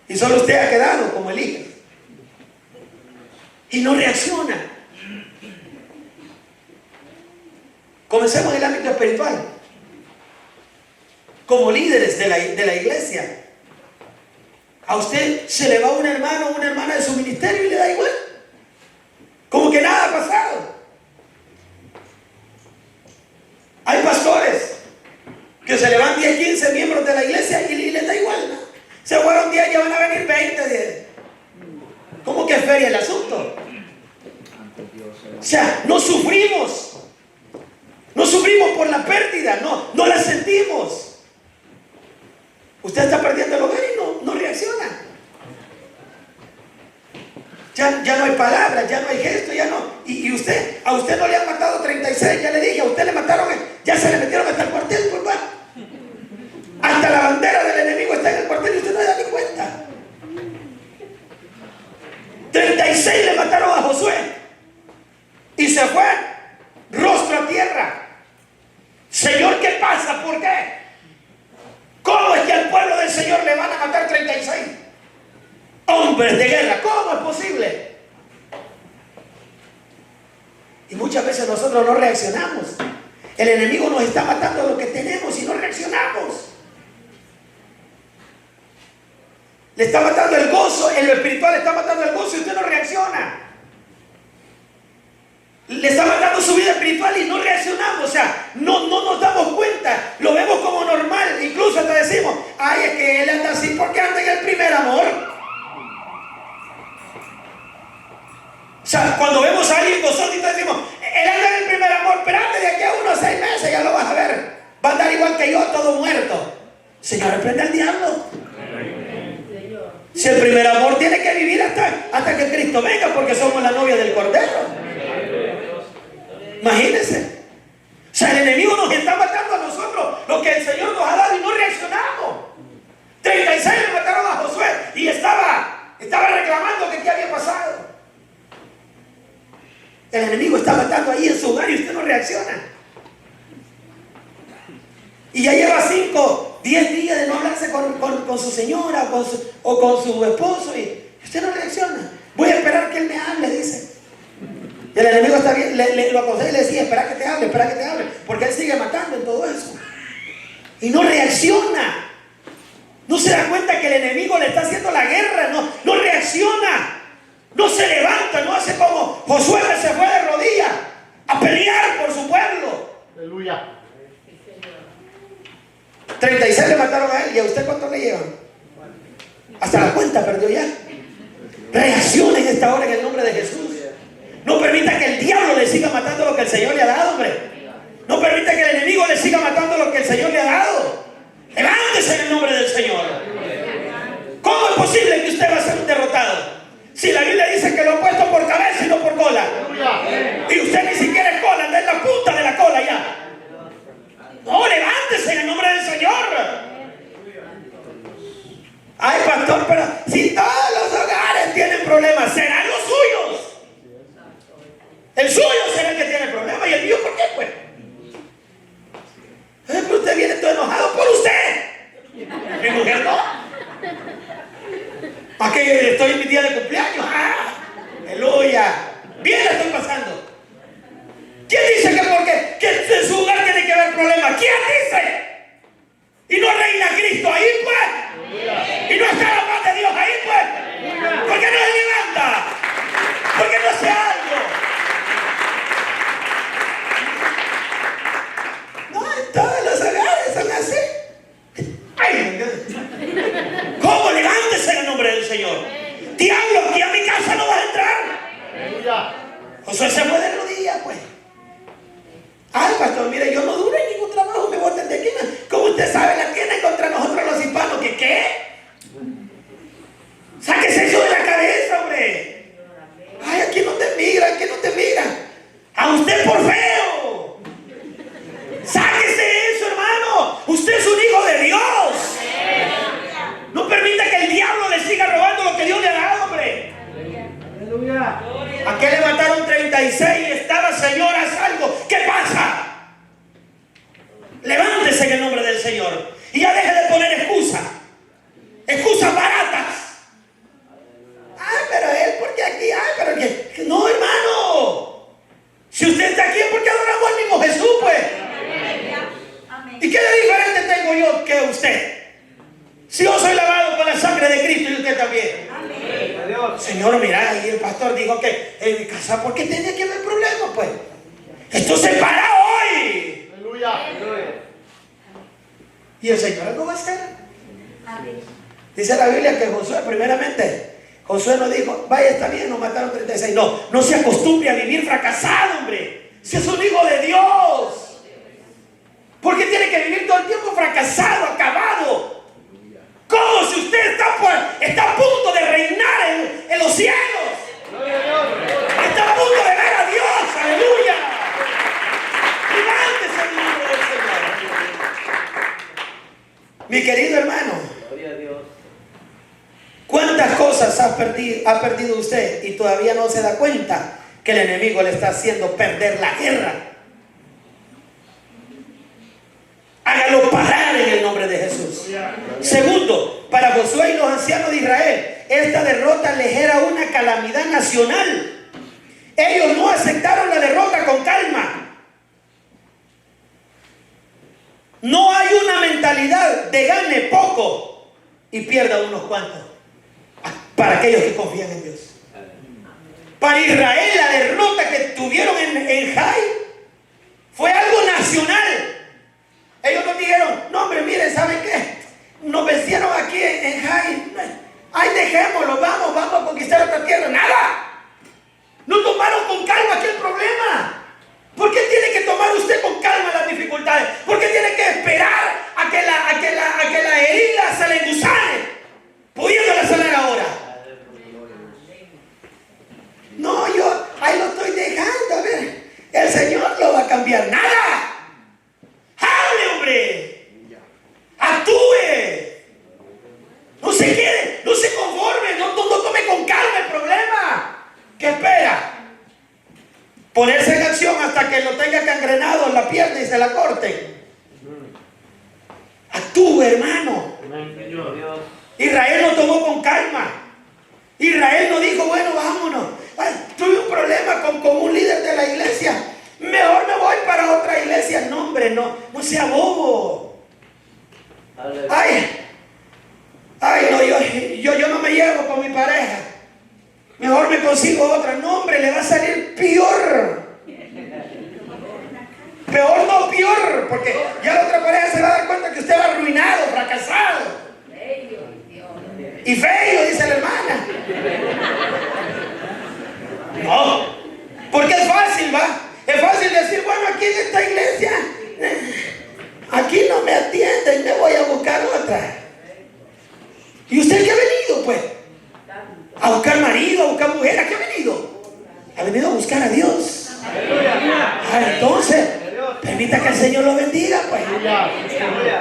Y solo usted ha quedado como el líder. Y no reacciona. Comencemos en el ámbito espiritual. Como líderes de la iglesia. A usted se le va un hermano o una hermana de su ministerio y le da igual. Como que nada ha pasado. Hay pastores que se le van 10, 15 miembros de la iglesia y les da igual, ¿no? Se fueron 10, ya van a venir 20. 10. ¿Cómo que es feria el asunto? O sea, no sufrimos. No sufrimos por la pérdida, no la sentimos. Usted está perdiendo el hogar y no reacciona. Ya no hay palabras, ya no hay gestos, ya no. Y a usted no le han matado 36, ya le dije, a usted le mataron, ya se le metieron hasta el cuartel, pues va. Hasta la bandera del enemigo está en el cuartel y usted no se da ni cuenta. 36 le mataron a Josué. Y se fue, rostro a tierra. Señor, ¿qué pasa? ¿Por qué? ¿Cómo es que al pueblo del Señor le van a matar 36 hombres de guerra? ¿Cómo es posible? Y muchas veces nosotros no reaccionamos. El enemigo nos está matando lo que tenemos y no reaccionamos. Le está matando el gozo, en lo espiritual le está matando el gozo y usted no reacciona. Le está matando su vida espiritual y no reaccionamos. O sea, no nos damos cuenta. Lo vemos como normal. Incluso hasta decimos, ay, es que él anda así porque anda en el primer amor. O sea, cuando vemos a alguien gozoso y decimos, él anda en el primer amor, pero antes de aquí a unos 6 meses ya lo vas a ver. Va a andar igual que yo, todo muerto. Señor, reprende al diablo. Si el primer amor tiene que vivir hasta que Cristo venga, porque somos la novia del Cordero. Imagínense. O sea, el enemigo nos está matando a nosotros lo que el Señor nos ha dado y no reaccionamos. 36 le mataron a Josué y estaba reclamando que qué había pasado. El enemigo está matando ahí en su hogar y usted no reacciona. y ya lleva 5, 10 días de no hablarse con su señora o con su esposo y usted no reacciona. Voy a esperar que él me hable, dice. Y el enemigo está bien, lo aconseja y le decía, espera que te hable, porque él sigue matando en todo eso. Y no reacciona. No se da cuenta que el enemigo le está haciendo la guerra, no reacciona, no se levanta, no hace como Josué, que se fue de rodillas a pelear por su pueblo. Aleluya. 36 le mataron a él, ¿y a usted cuánto le llevan? Hasta la cuenta perdió ya. Reaccione en esta hora en el nombre de Jesús. No permita que el diablo le siga matando lo que el Señor le ha dado, hombre. No permita que el enemigo le siga matando lo que el Señor le ha dado. Levántese en el nombre del Señor. ¿Cómo es posible que usted va a ser un derrotado? Si la Biblia dice que lo ha puesto por cabeza y no por cola. Y usted ni siquiera es cola, anda en la punta de la cola ya. No, levántese en el nombre del Señor. Ay, pastor, pero si todos los hogares tienen problemas, serán los suyos. El suyo será el que tiene problemas. ¿Y el mío por qué, pues? Pero usted viene todo enojado por usted. Mi mujer no. ¿A qué estoy en mi día de cumpleaños? ¡Ah! ¡Aleluya! Bien la estoy pasando. ¿Quién dice que porque que en su hogar tiene que haber problemas? ¿Quién dice? Y no reina Cristo ahí, pues. Y no está la paz de Dios ahí, pues. ¿Por qué no se levanta? ¿Por qué no hace algo? No, en todos los hogares son así. ¡Ay! ¿Cómo? Levántese en el nombre del Señor. Diablo, aquí a mi casa no vas a entrar. Josué se fue de rodillas, pues. Ay, pastor, mire, yo no duro en ningún trabajo, me botan de aquí. Como usted sabe, la tienen contra nosotros los hispanos. ¿Que qué? Sáquese eso de la cabeza, hombre. Ay, aquí no te migran, aquí no te migran. A usted por feo. Sáquese eso, hermano. Usted es un hijo de Dios. No permita que el diablo le siga robando lo que Dios le ha dado, hombre. Aleluya. ¿A qué le mataron 36 y estaba, Señor, haz algo? ¿Qué pasa? Levántese en el nombre del Señor. Y ya deje de poner excusas. Excusas baratas. Ay, pero él, porque aquí, ay, pero que no, hermano. Si usted está aquí es porque adoramos al mismo Jesús, pues. ¿Y qué de diferente tengo yo que usted? Si yo soy lavado con la sangre de Cristo y usted también. Señor, mira, y el pastor dijo que en mi casa, ¿por qué tenía que haber problemas, pues? Esto se para hoy. Aleluya. Y el Señor algo va a hacer. Dice la Biblia que Josué, primeramente, Josué no dijo, vaya, está bien, nos mataron 36. No se acostumbre a vivir fracasado, hombre. Si es un hijo de Dios. ¿Por qué tiene que vivir todo el tiempo fracasado, acabado? ¿Cómo si usted está a punto de reinar en los cielos? Está a punto de ver a Dios. Aleluya. Levántese en el nombre del Señor. Mi querido hermano, ¿cuántas cosas ha perdido usted y todavía no se da cuenta que el enemigo le está haciendo perder la guerra? Hágalo parar en el nombre de Jesús. Segundo, para Josué y los ancianos de Israel, esta derrota les era una calamidad nacional. Ellos no aceptaron la derrota con calma. No hay una mentalidad de gane poco y pierda unos cuantos. Para aquellos que confían en Dios. Para Israel, la derrota que tuvieron en Jai fue algo nacional. Ellos nos dijeron, no, hombre, miren, ¿saben qué? Nos vencieron aquí en Jai. Ay, dejémoslo, vamos a conquistar otra tierra. ¡Nada! No tomaron con calma aquel problema. ¿Por qué tiene que tomar usted con calma las dificultades? ¿Por qué tiene que esperar a que la herida se le engusane, pudiéndola sanar ahora? No, yo ahí lo estoy dejando, a ver. El Señor lo va a cambiar. ¡Nada! ¡Hable, hombre! ¡Actúe! No se quede, no se conforme, no tome con calma el problema. ¿Qué espera? Ponerse en acción hasta que lo tenga cangrenado en la pierna y se la corten. tuvo, hermano. Amén, Señor. Israel no tomó con calma. Israel no dijo, bueno, vámonos. Ay, tuve un problema con un líder de la iglesia. Mejor me voy para otra iglesia. No, hombre, no sea bobo. Ay, no, yo no me llevo con mi pareja. Mejor me consigo otra. No, hombre, le va a salir peor. Peor no peor, porque ya la otra pareja se va a dar cuenta que usted va arruinado, fracasado. Y feo, dice la hermana. No, porque es fácil, ¿va? Es fácil decir, bueno, aquí en esta iglesia, aquí no me atienden, me voy a buscar otra. ¿Y usted qué ha venido, pues? A buscar marido, a buscar mujer. ¿A qué ha venido? Ha venido a buscar a Dios. Entonces, permita que el Señor lo bendiga, pues.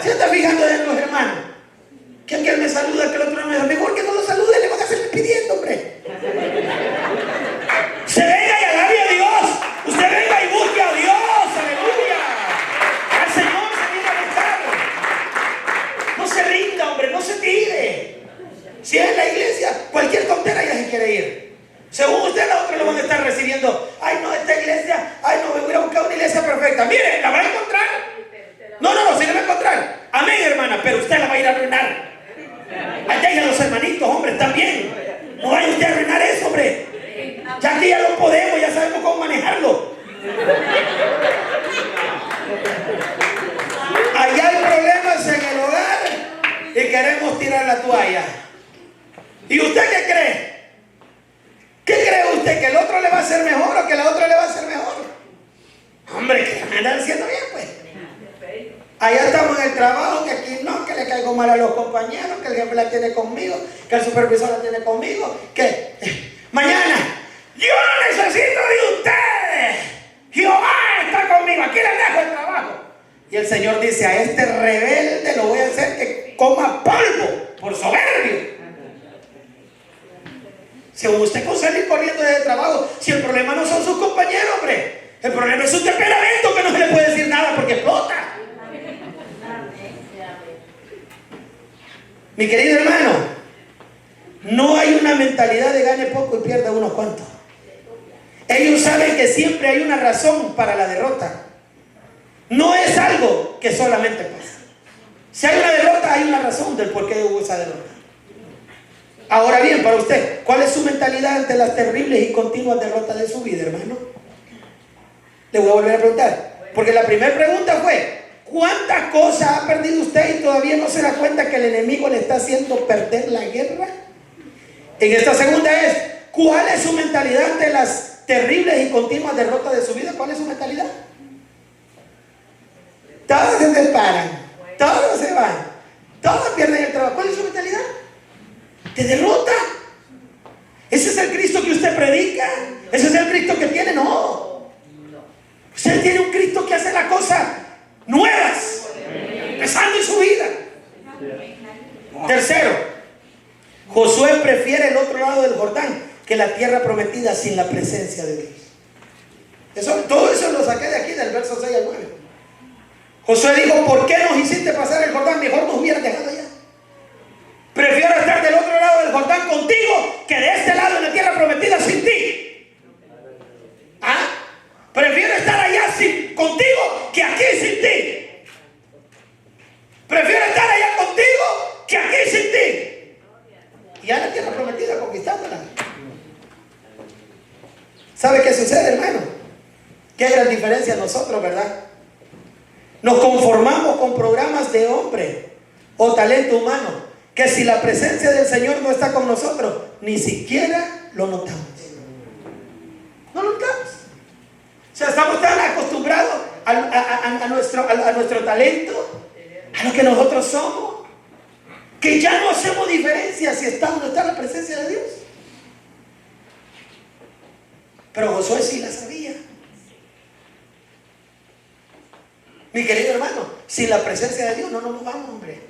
¿Se está fijando en los hermanos? Que aquel me saluda, que el otro no me da. Mejor que no lo salude, le van a hacer pidiendo, hombre. Se venga y alabe a Dios. Usted venga y busque a Dios. Aleluya. Al Señor se viene a buscar. No se rinda, hombre, no se tire. Si es en la iglesia, cualquier tontera ya se quiere ir. Según usted, la otra lo van a estar recibiendo. Ay, no, esta iglesia, ay, no, me voy a buscar una iglesia perfecta. Mire, ¿la va a encontrar? No, sí la va a encontrar. Amén, hermana, pero usted la va a ir a arruinar. Allá a los hermanitos, hombre, también. No vaya usted a arruinar eso, hombre. Ya que ya lo podemos, ya sabemos cómo manejarlo. Allá hay problemas en el hogar y queremos tirar la toalla. ¿Y usted qué cree? ¿Qué cree usted? ¿Que el otro le va a hacer mejor o que la otra le va a hacer mejor? Hombre, que me andan haciendo bien, pues. Allá estamos en el trabajo, que aquí no, que le caigo mal a los compañeros, que el jefe la tiene conmigo, que el supervisor la tiene conmigo, que mañana, yo no necesito de ustedes. Jehová está conmigo, aquí les dejo el trabajo. Y el Señor dice, a este rebelde lo voy a hacer que coma polvo por soberbio. Si usted con salir corriendo del trabajo, si el problema no son sus compañeros, hombre, el problema es su temperamento, que no se le puede decir nada porque explota. Mi querido hermano, no hay una mentalidad de gane poco y pierda unos cuantos. Ellos saben que siempre hay una razón para la derrota. No es algo que solamente pasa. Si hay una derrota, hay una razón del por qué hubo esa derrota. Ahora bien, para usted, ¿cuál es su mentalidad ante las terribles y continuas derrotas de su vida, hermano? Le voy a volver a preguntar. Porque la primera pregunta fue, ¿cuántas cosas ha perdido usted y todavía no se da cuenta que el enemigo le está haciendo perder la guerra? En esta segunda es, ¿cuál es su mentalidad ante las terribles y continuas derrotas de su vida? ¿Cuál es su mentalidad? Todos se separan, todos se van, todos pierden el trabajo. ¿Cuál es su mentalidad? ¿De derrota? ¿Ese es el Cristo que usted predica? ¿Ese es el Cristo que tiene? No. Usted tiene un Cristo que hace las cosas nuevas, empezando en su vida. Tercero, Josué prefiere el otro lado del Jordán que la tierra prometida sin la presencia de Dios. Todo eso lo saqué de aquí, del verso 6 al 9. Josué dijo, ¿por qué nos hiciste pasar el Jordán? Mejor nos hubieras dejado allá. Prefiero estar del otro lado del Jordán contigo que de este lado en la tierra prometida sin ti. ¿Ah? Prefiero estar allá contigo que aquí sin ti. Prefiero estar allá contigo que aquí sin ti. Y ya la tierra prometida conquistándola. ¿Sabe qué sucede, hermano? Qué gran diferencia nosotros, ¿verdad? Nos conformamos con programas de hombre o talento humano, que si la presencia del Señor no está con nosotros, ni siquiera lo notamos. No lo notamos. O sea, estamos tan acostumbrados a nuestro talento, a lo que nosotros somos, que ya no hacemos diferencia si está o no está la presencia de Dios. Pero Josué sí la sabía. Mi querido hermano, sin la presencia de Dios no nos movamos, hombre.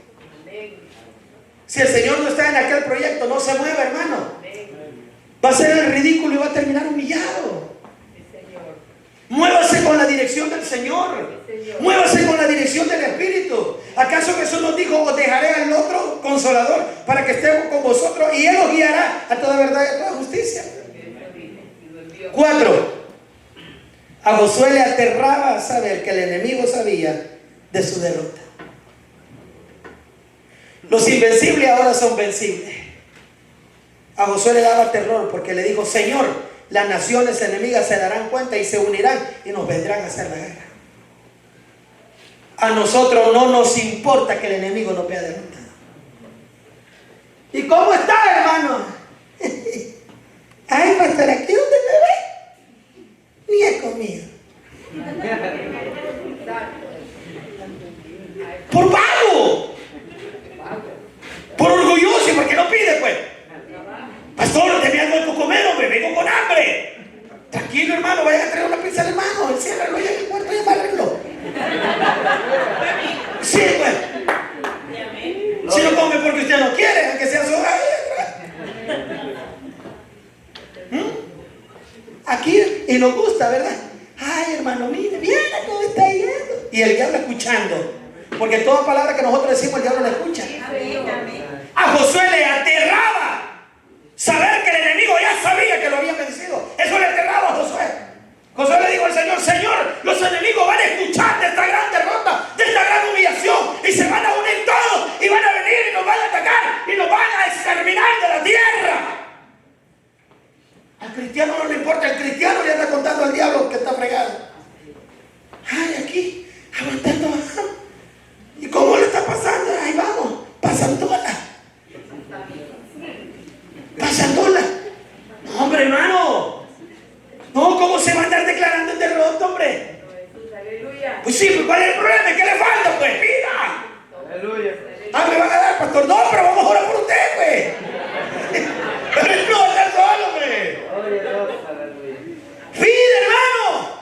Si el Señor no está en aquel proyecto, no se mueva, hermano. Va a ser el ridículo y va a terminar humillado. Muévase con la dirección del Señor. Muévase con la dirección del Espíritu. ¿Acaso Jesús nos dijo: os dejaré al otro consolador para que esté con vosotros y Él os guiará a toda verdad y a toda justicia? 4. A Josué le aterraba saber que el enemigo sabía de su derrota. Los invencibles ahora son vencibles. A Josué le daba terror porque le dijo: Señor, las naciones enemigas se darán cuenta y se unirán y nos vendrán a hacer la guerra. A nosotros no nos importa que el enemigo nos vea derrotado. ¿Y cómo está, hermano? Ay, pastor, ¿aquí dónde me ve? Ni he comido. Por vago, por orgulloso. ¿Y por qué no pide, pues? Pastor, tenía algo de comer, hombre, vengo con hambre. Tranquilo, hermano, vaya a traer una pizza al hermano, enciérralo ya en el cuarto y amárrenlo. Sí, pues. Si no come porque usted no quiere, aunque sea su hogar. Aquí, y nos gusta, ¿verdad? Ay, hermano, mire, viene cómo está yendo. Y el diablo escuchando. Porque toda palabra que nosotros decimos, el diablo la escucha. A Josué le aterraba saber que el enemigo ya sabía que lo había vencido. Eso le aterraba a Josué. Josué le dijo al Señor: Señor, los enemigos van a escuchar de esta gran derrota, de esta gran humillación, y se van a unir todos, y van a venir y nos van a atacar, y nos van a exterminar de la tierra. Al cristiano no le importa, el cristiano le anda contando al diablo que está fregado. Ay, aquí, aguantando. ¿Y cómo le está pasando? Ahí vamos, pasándola. Pasándola. No, hombre, hermano. No, ¿cómo se va a andar declarando en derrota, hombre? Pues sí, pues ¿cuál es el problema? ¿Qué le falta? Pues pida. Aleluya. Ah, me van a dar, pastor. No, pero vamos a orar por usted, pues. Pero no, está solo, hombre. Pide, hermano.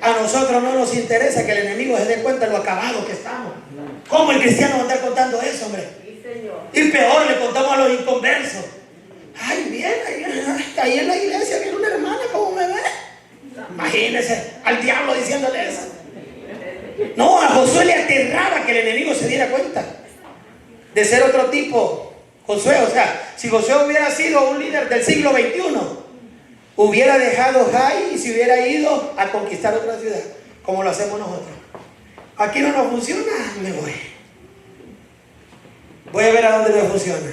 A nosotros no nos interesa que el enemigo se dé cuenta de lo acabado que estamos. ¿Cómo el cristiano va a andar contando eso, hombre? Y peor, le contamos a los inconversos. Ay, bien, ahí en la iglesia viene una hermana, ¿cómo me ve? Imagínense al diablo diciéndole eso. No, a Josué le aterraba que el enemigo se diera cuenta de ser otro tipo. Josué, o sea, si Josué hubiera sido un líder del siglo XXI, hubiera dejado Jai y se hubiera ido a conquistar otra ciudad, como lo hacemos nosotros. Aquí no nos funciona, me voy. Voy a ver a dónde me funciona.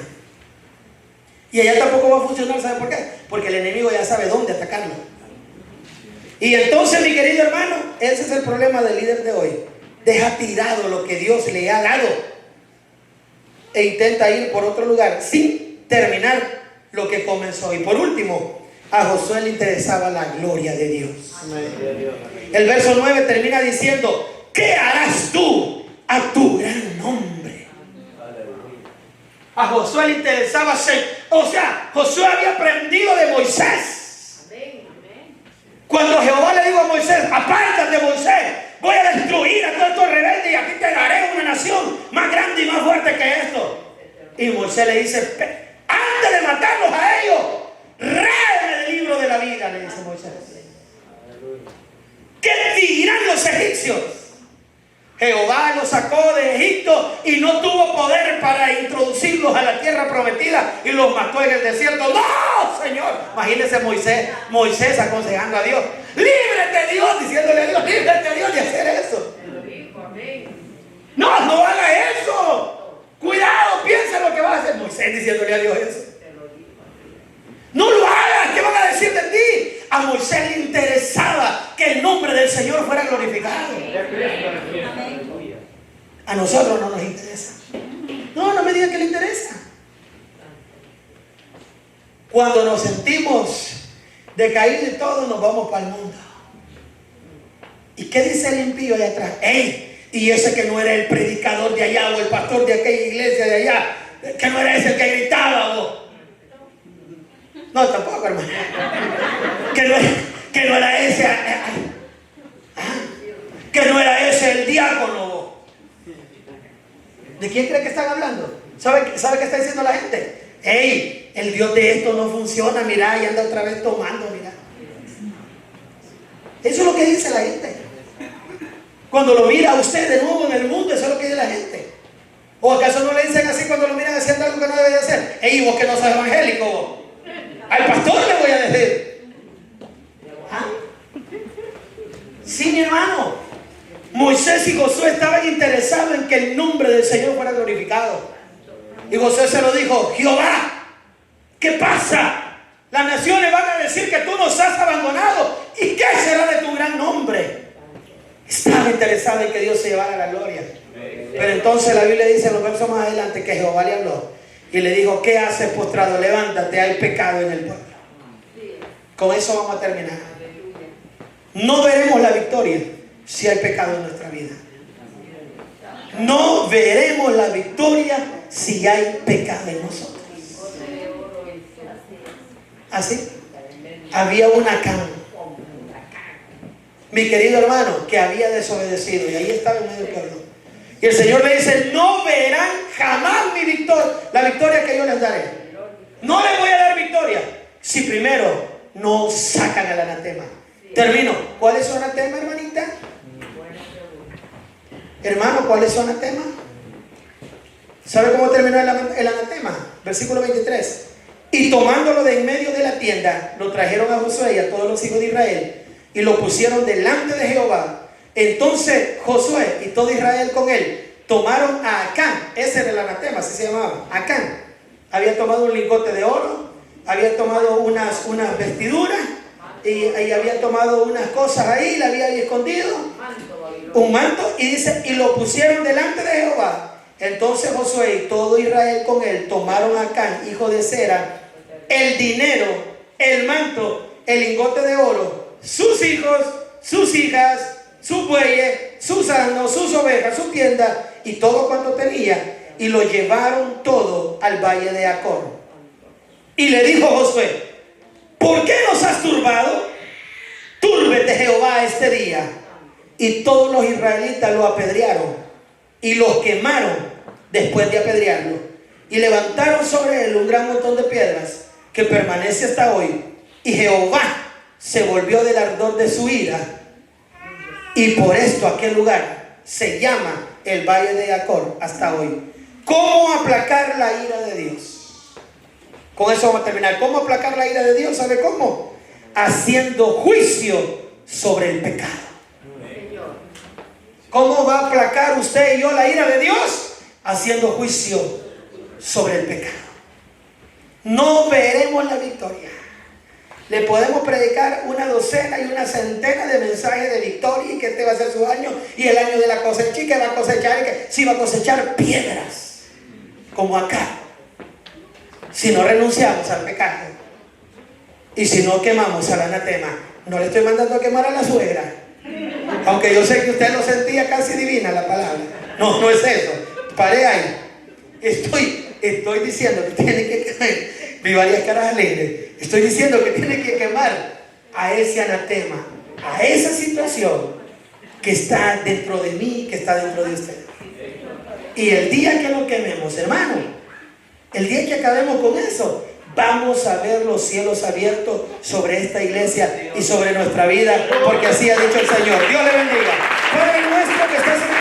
Y allá tampoco va a funcionar, ¿sabe por qué? Porque el enemigo ya sabe dónde atacarlo. Y entonces, mi querido hermano, ese es el problema del líder de hoy. Deja tirado lo que Dios le ha dado e intenta ir por otro lugar sin terminar lo que comenzó. Y por último, a Josué le interesaba la gloria de Dios. El verso 9 termina diciendo: ¿qué harás tú a tu gran nombre? A Josué le interesaba ser, o sea, Josué había aprendido de Moisés. Cuando Jehová le dijo a Moisés: apártate, Moisés, voy a destruir a todos estos rebeldes y aquí te daré una nación más grande y más fuerte que esto. Y Moisés le dice: antes de matarlos a ellos, léeme el libro de la vida, le dice Moisés. ¿Qué dirán los egipcios? Jehová los sacó de Egipto y no tuvo poder para introducirlos a la tierra prometida y los mató en el desierto. ¡No, Señor! Imagínense Moisés aconsejando a Dios: líbrate, Dios, diciéndole a Dios: líbrate, Dios, de hacer eso. No haga eso. Cuidado, piensa lo que va a hacer. Moisés diciéndole a Dios eso. No lo hagas, ¿qué van a decir de ti? A Moisés le interesaba que el nombre del Señor fuera glorificado. A nosotros no nos interesa. No me digan que le interesa. Cuando nos sentimos decaídos de todo, nos vamos para el mundo. ¿Y qué dice el impío allá atrás? ¡Ey! Y ese que no era el predicador de allá o el pastor de aquella iglesia de allá, que no era ese el que gritaba, vos. No, tampoco, hermano. Que no era ese. Que no era ese el diácono. ¿De quién cree que están hablando? ¿Sabe qué está diciendo la gente? ¡Ey! El Dios de esto no funciona. Mira, y anda otra vez tomando, mira. Eso es lo que dice la gente. Cuando lo mira a usted de nuevo en el mundo, eso es lo que dice la gente. ¿O acaso no le dicen así cuando lo miran haciendo algo que no debe de hacer? Ey, vos que no sos evangélico, vos. Al pastor le voy a decir. ¿Ah? Sí, mi hermano. Moisés y Josué estaban interesados en que el nombre del Señor fuera glorificado. Y Josué se lo dijo: Jehová, ¿qué pasa? Las naciones van a decir que tú nos has abandonado. ¿Y qué será de tu gran nombre? Estaba interesado en que Dios se llevara la gloria. Pero entonces la Biblia dice en los versos más adelante que Jehová le habló y le dijo: ¿qué haces postrado? Levántate, hay pecado en el pueblo. Con eso vamos a terminar. No veremos la victoria si hay pecado en nuestra vida. No veremos la victoria si hay pecado en nosotros. Así. Había un Acán, mi querido hermano, que había desobedecido, y ahí estaba en medio del pueblo. Y el Señor le dice: no verán jamás mi victoria, la victoria que yo les daré. No les voy a dar victoria si primero no sacan al anatema. Termino. ¿Cuál es su anatema, hermanita? Hermano, ¿cuál es su anatema? ¿Sabe cómo terminó el anatema? Versículo 23. Y tomándolo de en medio de la tienda, lo trajeron a Josué y a todos los hijos de Israel y lo pusieron delante de Jehová. Entonces Josué y todo Israel con él tomaron a Acán. Ese era el anatema, así se llamaba, Acán. Había tomado un lingote de oro, había tomado unas vestiduras y había tomado unas cosas ahí, la había escondido, un manto, y dice: y lo pusieron delante de Jehová. Entonces Josué y todo Israel con él tomaron a Acán, hijo de Zera, el dinero, el manto, el lingote de oro, sus hijos, sus hijas, sus bueyes, sus asnos, sus ovejas, su tienda y todo cuanto tenía, y lo llevaron todo al valle de Acor. Y le dijo Josué: ¿por qué nos has turbado? Túrbete Jehová este día. Y todos los israelitas lo apedrearon y los quemaron después de apedrearlo, y levantaron sobre él un gran montón de piedras que permanece hasta hoy. Y Jehová se volvió del ardor de su ira, y por esto aquel lugar se llama el valle de Acor hasta hoy. ¿Cómo aplacar la ira de Dios? Con eso vamos a terminar. ¿Cómo aplacar la ira de Dios? ¿Sabe cómo? Haciendo juicio sobre el pecado. ¿Cómo va a aplacar usted y yo la ira de Dios? Haciendo juicio sobre el pecado. No veremos la victoria. Le podemos predicar una docena y una centena de mensajes de victoria, y que este va a ser su año, y el año de la cosecha, y que va a cosechar, y que sí va a cosechar piedras, como acá. Si no renunciamos al pecado y si no quemamos al anatema. No le estoy mandando a quemar a la suegra, aunque yo sé que usted lo sentía casi divina la palabra. No, no es eso. Paré ahí. Estoy diciendo que tiene que quemar. Vi varias caras alegres. Estoy diciendo que tiene que quemar a ese anatema, a esa situación que está dentro de mí, que está dentro de usted. Y el día que lo quememos, hermano, el día que acabemos con eso, vamos a ver los cielos abiertos sobre esta iglesia y sobre nuestra vida, porque así ha dicho el Señor. Dios le bendiga. Padre nuestro que estás en